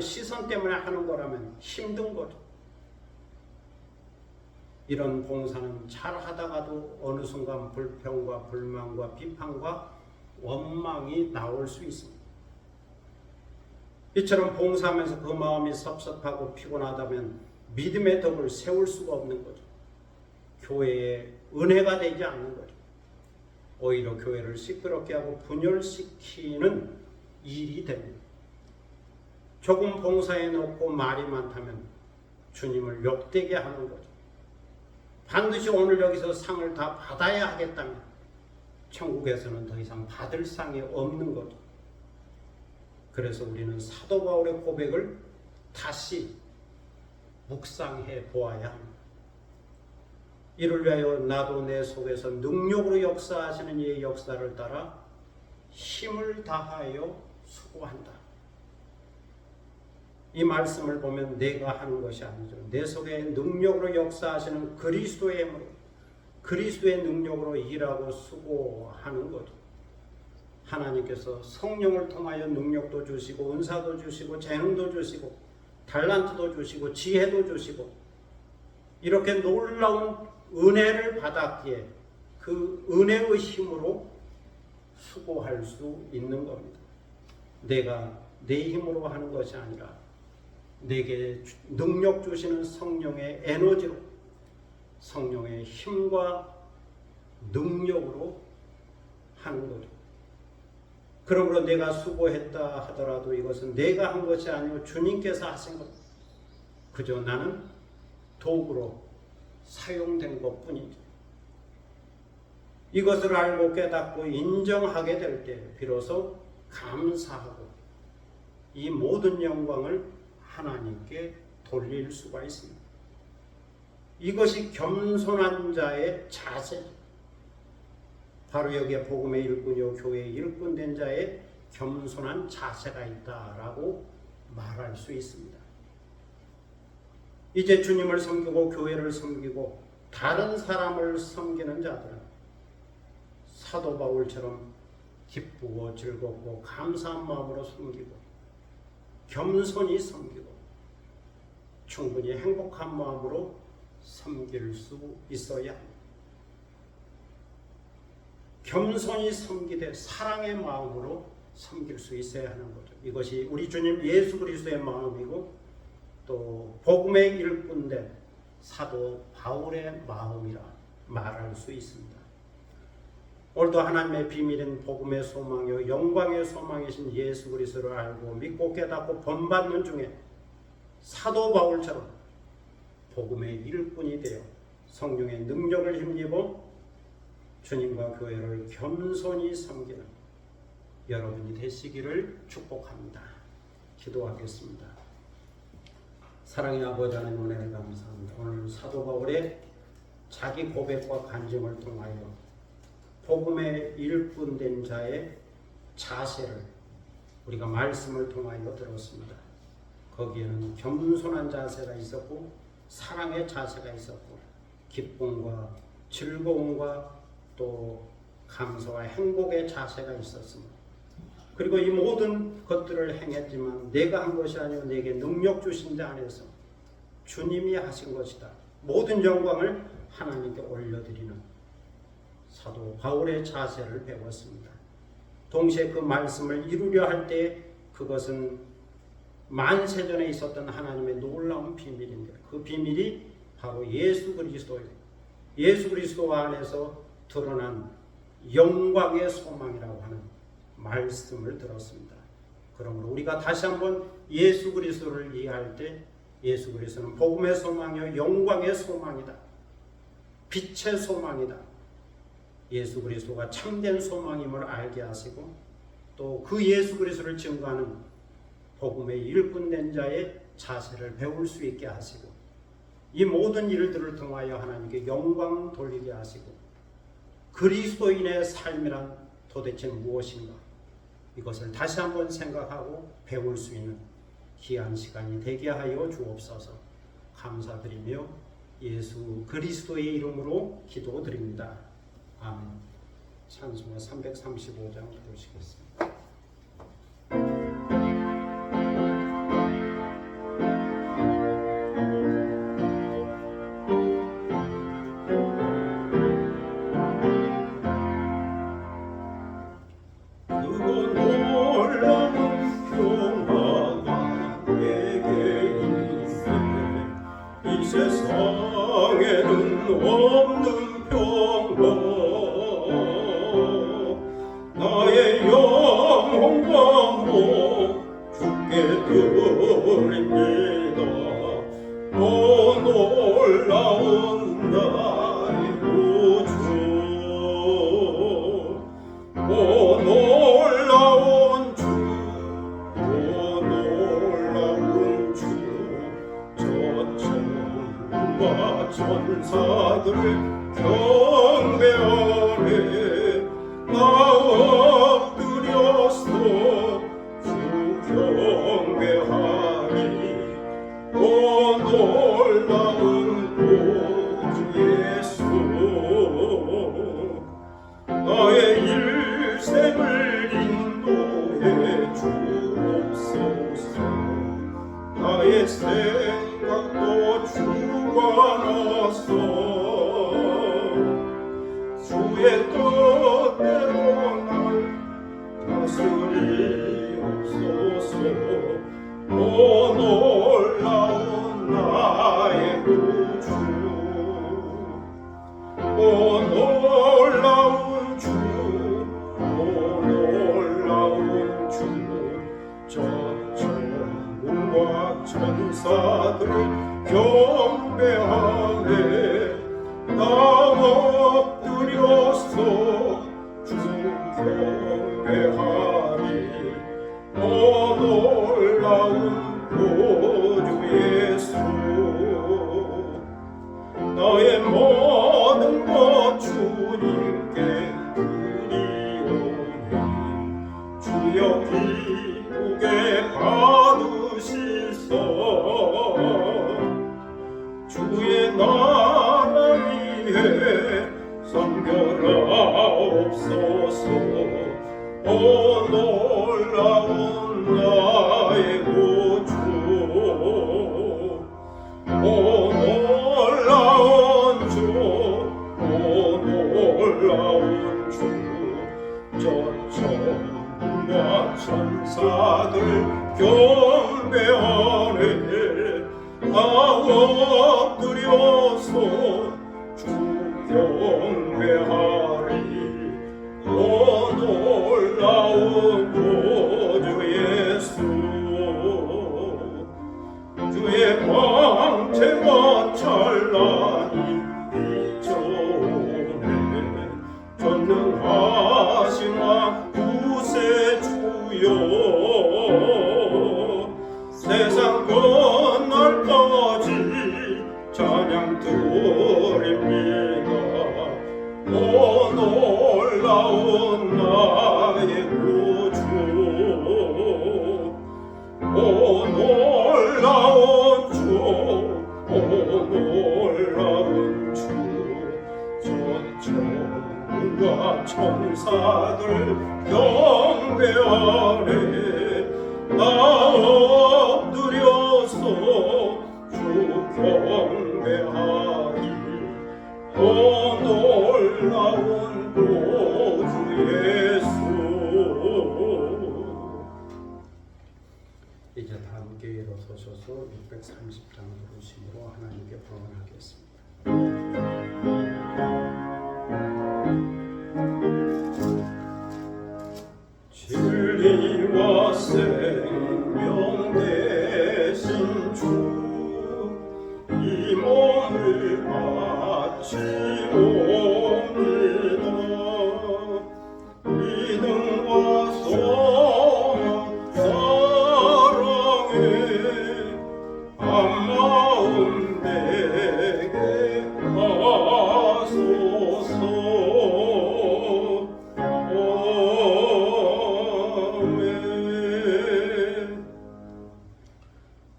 시선 때문에 하는 거라면 힘든 거죠. 이런 봉사는 잘 하다가도 어느 순간 불평과 불만과 비판과 원망이 나올 수 있습니다. 이처럼 봉사하면서 그 마음이 섭섭하고 피곤하다면 믿음의 덕을 세울 수가 없는 거죠. 교회에 은혜가 되지 않는 거죠. 오히려 교회를 시끄럽게 하고 분열시키는 일이 됩니다. 조금 봉사해 놓고 말이 많다면 주님을 욕되게 하는 거죠. 반드시 오늘 여기서 상을 다 받아야 하겠다면 천국에서는 더 이상 받을 상이 없는 거죠. 그래서 우리는 사도 바울의 고백을 다시 묵상해 보아야 합니다. 이를 위하여 나도 내 속에서 능력으로 역사하시는 이의 역사를 따라 힘을 다하여 수고한다. 이 말씀을 보면 내가 하는 것이 아니죠. 내 속에 능력으로 역사하시는 그리스도의 힘으로, 그리스도의 능력으로 일하고 수고하는 거죠. 하나님께서 성령을 통하여 능력도 주시고 은사도 주시고 재능도 주시고 달란트도 주시고 지혜도 주시고 이렇게 놀라운 은혜를 받았기에 그 은혜의 힘으로 수고할 수 있는 겁니다. 내가 내 힘으로 하는 것이 아니라 내게 능력 주시는 성령의 에너지로, 성령의 힘과 능력으로 하는 거죠. 그러므로 내가 수고했다 하더라도 이것은 내가 한 것이 아니고 주님께서 하신 것. 그저 나는 도구로 사용된 것뿐이죠. 이것을 알고 깨닫고 인정하게 될 때 비로소 감사하고 이 모든 영광을 하나님께 돌릴 수가 있습니다. 이것이 겸손한 자의 자세죠. 바로 여기에 복음의 일꾼이요 교회의 일꾼 된 자의 겸손한 자세가 있다라고 말할 수 있습니다. 이제 주님을 섬기고 교회를 섬기고 다른 사람을 섬기는 자들은 사도 바울처럼 기쁘고 즐겁고 감사한 마음으로 섬기고 겸손히 섬기고 충분히 행복한 마음으로 섬길 수 있어야 합니다. 겸손히 섬기되 사랑의 마음으로 섬길 수 있어야 하는 거죠. 이것이 우리 주님 예수 그리스도의 마음이고 또 복음의 일꾼된 사도 바울의 마음이라 말할 수 있습니다. 오늘도 하나님의 비밀인 복음의 소망이요 영광의 소망이신 예수 그리스도를 알고 믿고 깨닫고 본받는 중에 사도 바울처럼 복음의 일꾼이 되어 성령의 능력을 힘입어 주님과 교회를 겸손히 섬기는 여러분이 되시기를 축복합니다. 기도하겠습니다. 사랑의 아버지 하나님 은혜를 감사합니다. 오늘 사도 바울의 자기 고백과 간증을 통하여 복음의 일꾼된 자의 자세를 우리가 말씀을 통하여 들었습니다. 거기에는 겸손한 자세가 있었고 사랑의 자세가 있었고 기쁨과 즐거움과 또 감사와 행복의 자세가 있었습니다. 그리고 이 모든 것들을 행했지만 내가 한 것이 아니고 내게 능력 주신 자 안에서 주님이 하신 것이다. 모든 영광을 하나님께 올려드리는 사도 바울의 자세를 배웠습니다. 동시에 그 말씀을 이루려 할 때 그것은 만세전에 있었던 하나님의 놀라운 비밀인데 그 비밀이 바로 예수 그리스도예요. 예수 그리스도 안에서 드러난 영광의 소망이라고 하는 말씀을 들었습니다. 그러므로 우리가 다시 한번 예수 그리스도를 이해할 때 예수 그리스도는 복음의 소망이요 영광의 소망이다. 빛의 소망이다. 예수 그리스도가 참된 소망임을 알게 하시고 또 그 예수 그리스도를 증거하는 복음의 일꾼된 자의 자세를 배울 수 있게 하시고 이 모든 일들을 통하여 하나님께 영광 돌리게 하시고 그리스도인의 삶이란 도대체 무엇인가 이것을 다시 한번 생각하고 배울 수 있는 귀한 시간이 되게 하여 주옵소서. 감사드리며 예수 그리스도의 이름으로 기도드립니다. 아멘. 찬송가 335장 부르시겠습니다. 세상에는 없는 평화 나의 영혼과 목 주께 드립니다. 오 놀라운 나의 구주 오 놀라운 주 오 놀라운 주 천천과 천사들 경배하네 나 엎드려서 주 경배하니 오 놀라운 구주 예수 나의 일생을 인도해 주옵소서. 나의 생각도 주관하소 주의 뜻대로 날 다스리옵소서. 오 놀라운 나의 구주 오 놀라운 주 오 놀라운 주 천천과 천사들 경배하네 나 엎드려서 주 경배하니 오 놀라운 구주 예수 나의 모든 것 주님께 드리오니 주여 기쁘게 받으시소. 주의 나라 위해 섬겨라옵소서. 오 놀라운 나의 구주 오 놀라운 주 오 놀라운 주 저 천과 천사들 경배하네 다 엎드려서 주 경배하리 오 놀라운 구주 예수 주의 광채가 찬란히 비춰오네 전능하시나 구세주여 세상 끝날까지 찬양 드립니다 오 놀라운 나의 구주 오 놀라운 주 오 놀라운 주 전천과 천사들 경배하네 나 엎드려서 주 경배하리 오 놀라운 구주 예수 이제 다 함께 일어서셔서 630장 부르심으로 하나님께 봉헌하겠습니다. 진리와 생명 되신 주 이 몸을 바치옵니다 믿음과 소망 사랑에 한마음 내게 하소서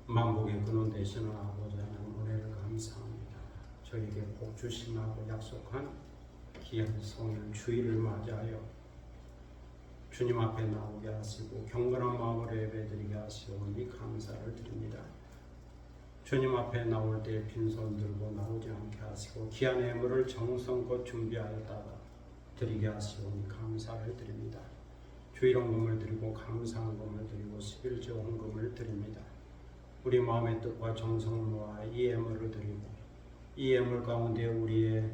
만복의 근원 되시는 아버지 하나님 은혜를 감사합니다. 저에게 복 주심하고 약속한 귀한 성일 주일을 맞이하여 주님 앞에 나오게 하시고 경건한 마음으로 예배드리게 하시오니 감사를 드립니다. 주님 앞에 나올 때 빈손 들고 나오지 않게 하시고 귀한 예물을 정성껏 준비하였다가 드리게 하시오니 감사를 드립니다. 주일 헌금을 드리고 감사한 금을 드리고 11조 헌금을 드립니다. 우리 마음의 뜻과 정성을 모아 이 예물을 드리고 이 예물 가운데 우리의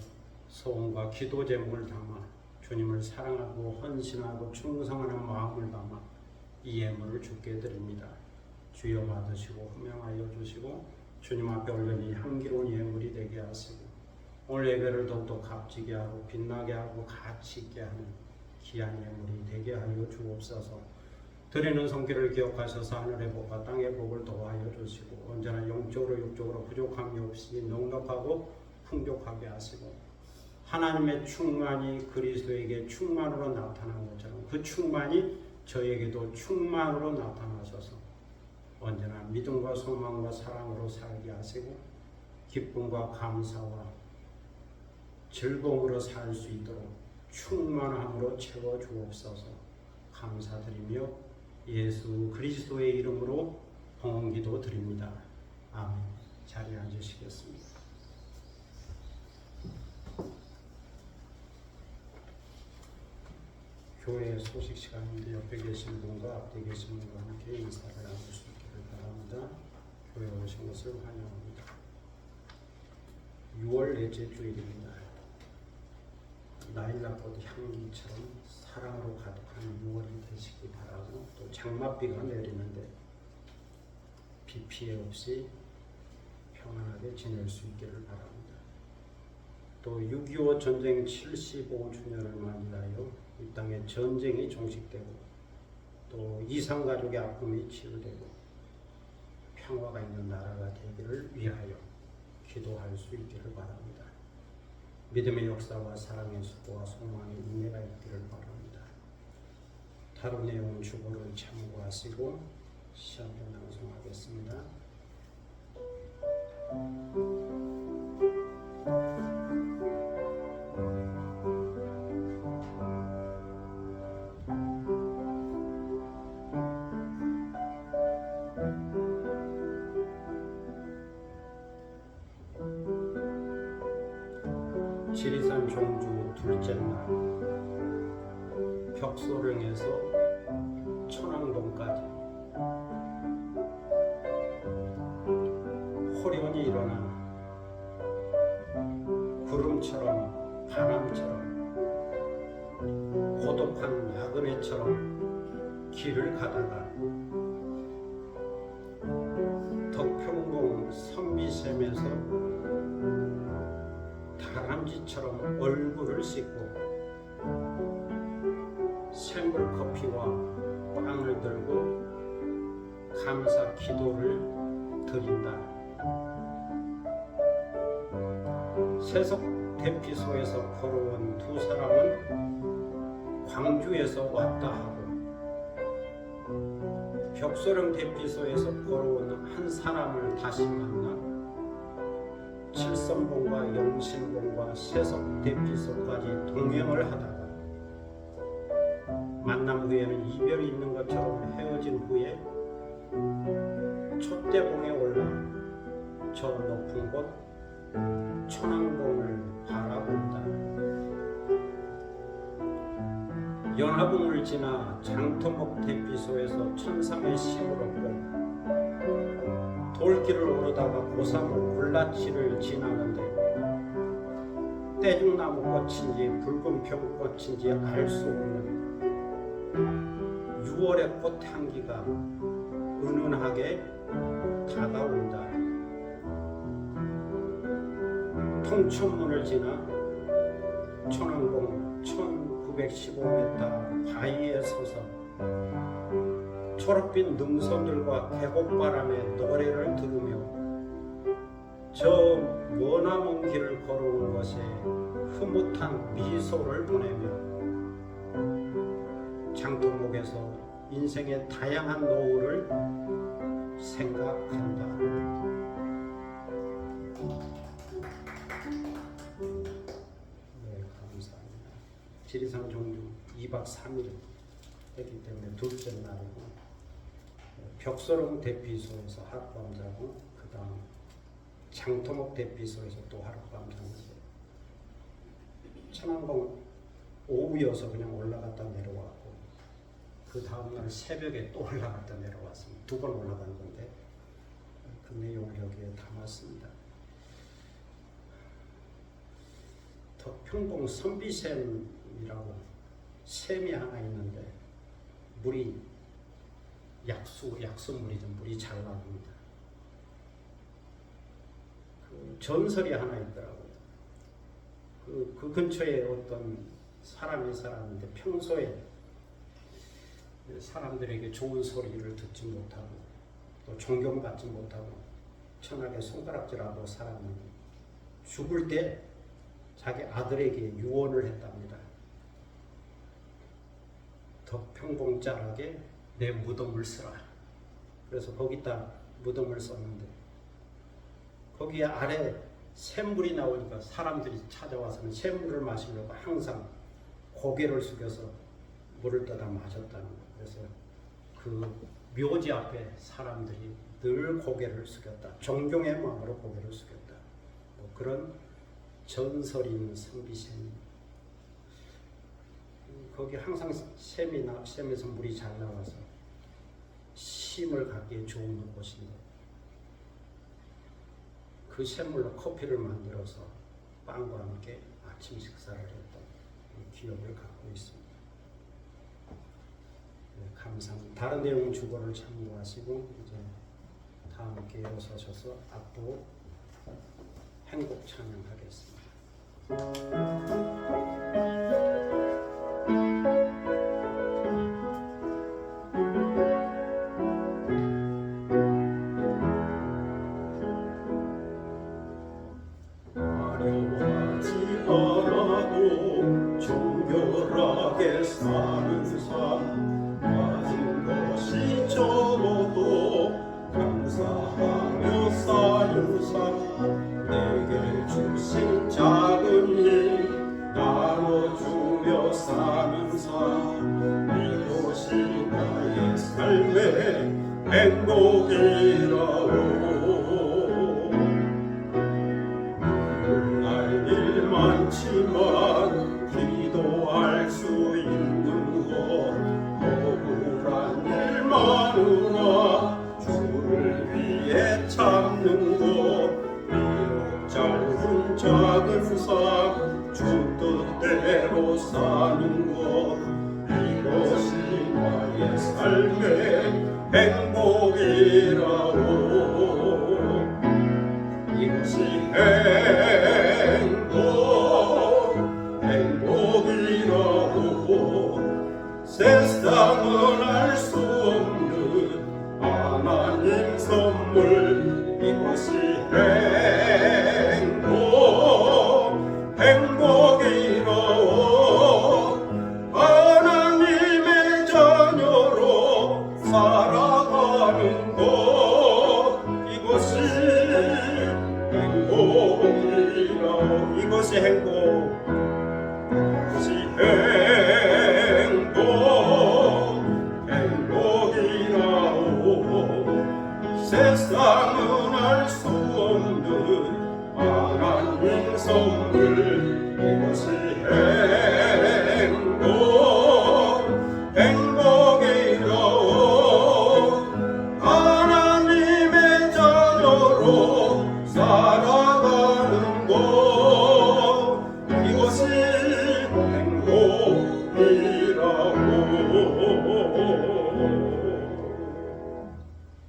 소원과 기도 제목을 담아 주님을 사랑하고 헌신하고 충성하는 마음을 담아 이 예물을 주께 드립니다. 주여 받으시고 흠명하여 주시고 주님 앞에 올려니 향기로운 예물이 되게 하시고 오늘 예배를 더욱더 값지게 하고 빛나게 하고 가치 있게 하는 귀한 예물이 되게 하여 주옵소서. 드리는 손길을 기억하셔서 하늘의 복과 땅의 복을 더하여 주시고 언제나 영적으로 육적으로 부족함이 없이 넉넉하고 풍족하게 하시고 하나님의 충만이 그리스도에게 충만으로 나타난 것처럼 그 충만이 저에게도 충만으로 나타나셔서 언제나 믿음과 소망과 사랑으로 살게 하시고 기쁨과 감사와 즐거움으로 살 수 있도록 충만함으로 채워 주옵소서. 감사드리며 예수 그리스도의 이름으로 봉헌기도 드립니다. 아멘. 자리에 앉으시겠습니다. 교회 소식 시간인데 옆에 계신 분과 앞에 계신 분과 함께 인사를 나눌 수 있기를 바랍니다. 교회 오신 것을 환영합니다. 6월 넷째 주일입니다. 라일락꽃 향기처럼 사랑으로 가득한 6월이 되시기 바라고 또 장맛비가 내리는데 비 피해 없이 평안하게 지낼 수 있기를 바랍니다. 또 6.25 전쟁 75주년을 맞이하여 이 땅에 전쟁이 종식되고 또 이산가족의 아픔이 치유되고 평화가 있는 나라가 되기를 위하여 기도할 수 있기를 바랍니다. 믿음의 역사와 사랑의 수고와 소망의 인내가 있기를 바랍니다. 다룬 내용 주보를 참고하시고 시험을 낭송하겠습니다. 지리산 종주 둘째 날 벽소령에서 천왕봉까지 호련히 일어나 구름처럼 바람처럼 고독한 나그네처럼 길을 가다가 덕평봉 선비샘에서 다람쥐처럼 얼굴을 씻고 생물커피와 빵을 들고 감사 기도를 드린다. 세속 대피소에서 걸어온 두 사람은 광주에서 왔다 하고 벽소령 대피소에서 걸어온 한 사람을 다시 만나 칠성봉과 영신봉과 세속 대피소까지 동행을 하다가 만남 후에는 이별이 있는 것처럼 헤어진 후에 촛대봉에 올라 저 높은 곳 천왕봉을 바라본다. 연화봉을 지나 장터목 대피소에서 천상의 심을 얻고 돌길을 오르다가 고사모 굴라치를 지나는데 떼죽나무 꽃인지 붉은 병꽃인지 알 수 없는 6월의 꽃향기가 은은하게 다가온다. 통천문을 지나 천왕봉 1915m 바위에 서서 초록빛 능선들과 계곡바람의 노래를 들으며 저 머나먼 길을 걸어오는 것에 흐뭇한 미소를 보내며 장터목에서 인생의 다양한 노후를 생각한다. 네, 감사합니다. 지리산 종주 2박 3일 했기 때문에 둘째 날이고 벽소령 대피소에서 하룻밤 자고 그 다음 장터목 대피소에서 또 하룻밤 잤는데 천왕봉 오후여서 그냥 올라갔다 내려왔고 그 다음날 새벽에 또 올라갔다 내려왔습니다. 2번 올라간 건데 그 내용을 여기에 담았습니다. 덕평봉 선비샘이라고 샘이 하나 있는데 물이 약수물이죠. 물이 잘 나옵니다. 그 전설이 하나 있더라고요. 그 근처에 어떤 사람이 살았는데 평소에 사람들에게 좋은 소리를 듣지 못하고 또 존경받지 못하고 천하게 손가락질하고 살았는데 죽을 때 자기 아들에게 유언을 했답니다. 덕평봉 자락에 내 무덤을 쓰라. 그래서 거기다 무덤을 썼는데 거기 아래 샘물이 나오니까 사람들이 찾아와서는 샘물을 마시려고 항상 고개를 숙여서 물을 떠다 마셨다는 거예요. 그래서 그 묘지 앞에 사람들이 늘 고개를 숙였다. 존경의 마음으로 고개를 숙였다. 뭐 그런 전설이 있는 선비샘. 거기 항상 샘에서 물이 잘 나와서 심을 갖기에 좋은 곳인데 그 샘물로 커피를 만들어서 빵과 함께 아침 식사를 했던 기억을 갖고 있습니다. 네, 감사합니다. 다른 내용은 주보를 참고하시고 이제 다 함께 일어서셔서 앞으로 행복 찬양하겠습니다. 화려하지 않아도 정결하게 사는 삶 가진 것이 적어도 감사하며 사는 삶 내게 주신 작은 일 나눠주며 사는 삶 이것이 나의 삶의 행복이라오. 할 일 많지만 기도할 수 있는 곳 뜻대로 사는 것 이것이 나의 삶의 행복이라고 이것이 행복이라고 세상은 알 수 없는 하나님 선물 이것이 행복이라고 하나님의 자녀로 살아가는 것 이것이 행복이라고 이것이 행복이라고 세상은 알 수 없는 하나님 선물 이것이 행복이라고 하나님의 자녀로 살아가는 것 이것이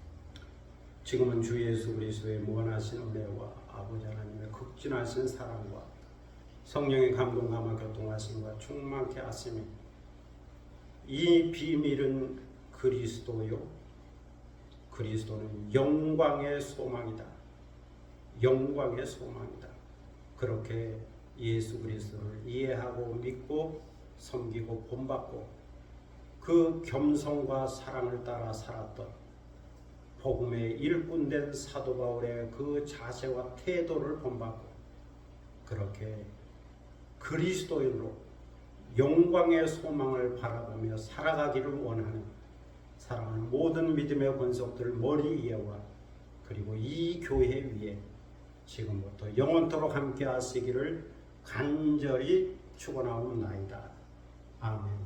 행복이라고 지금은 주 예수 그리스도의 무한하신 은혜와 아버지 하나님의 극진하신 사랑과 성령의 감동 감화 교통하심과 충만케 하심이 이 비밀은 그리스도요 그리스도는 영광의 소망이다. 영광의 소망이다. 그렇게 예수 그리스도를 이해하고 믿고 섬기고 본받고 그 겸손과 사랑을 따라 살았던 복음의 일꾼된 사도 바울의 그 자세와 태도를 본받고 그렇게 그리스도인으로 영광의 소망을 바라보며 살아가기를 원하는 사랑하는 모든 믿음의 권속들 머리 위에와 그리고 이 교회 위에 지금부터 영원토록 함께 하시기를 간절히 축원하옵나이다. 아멘.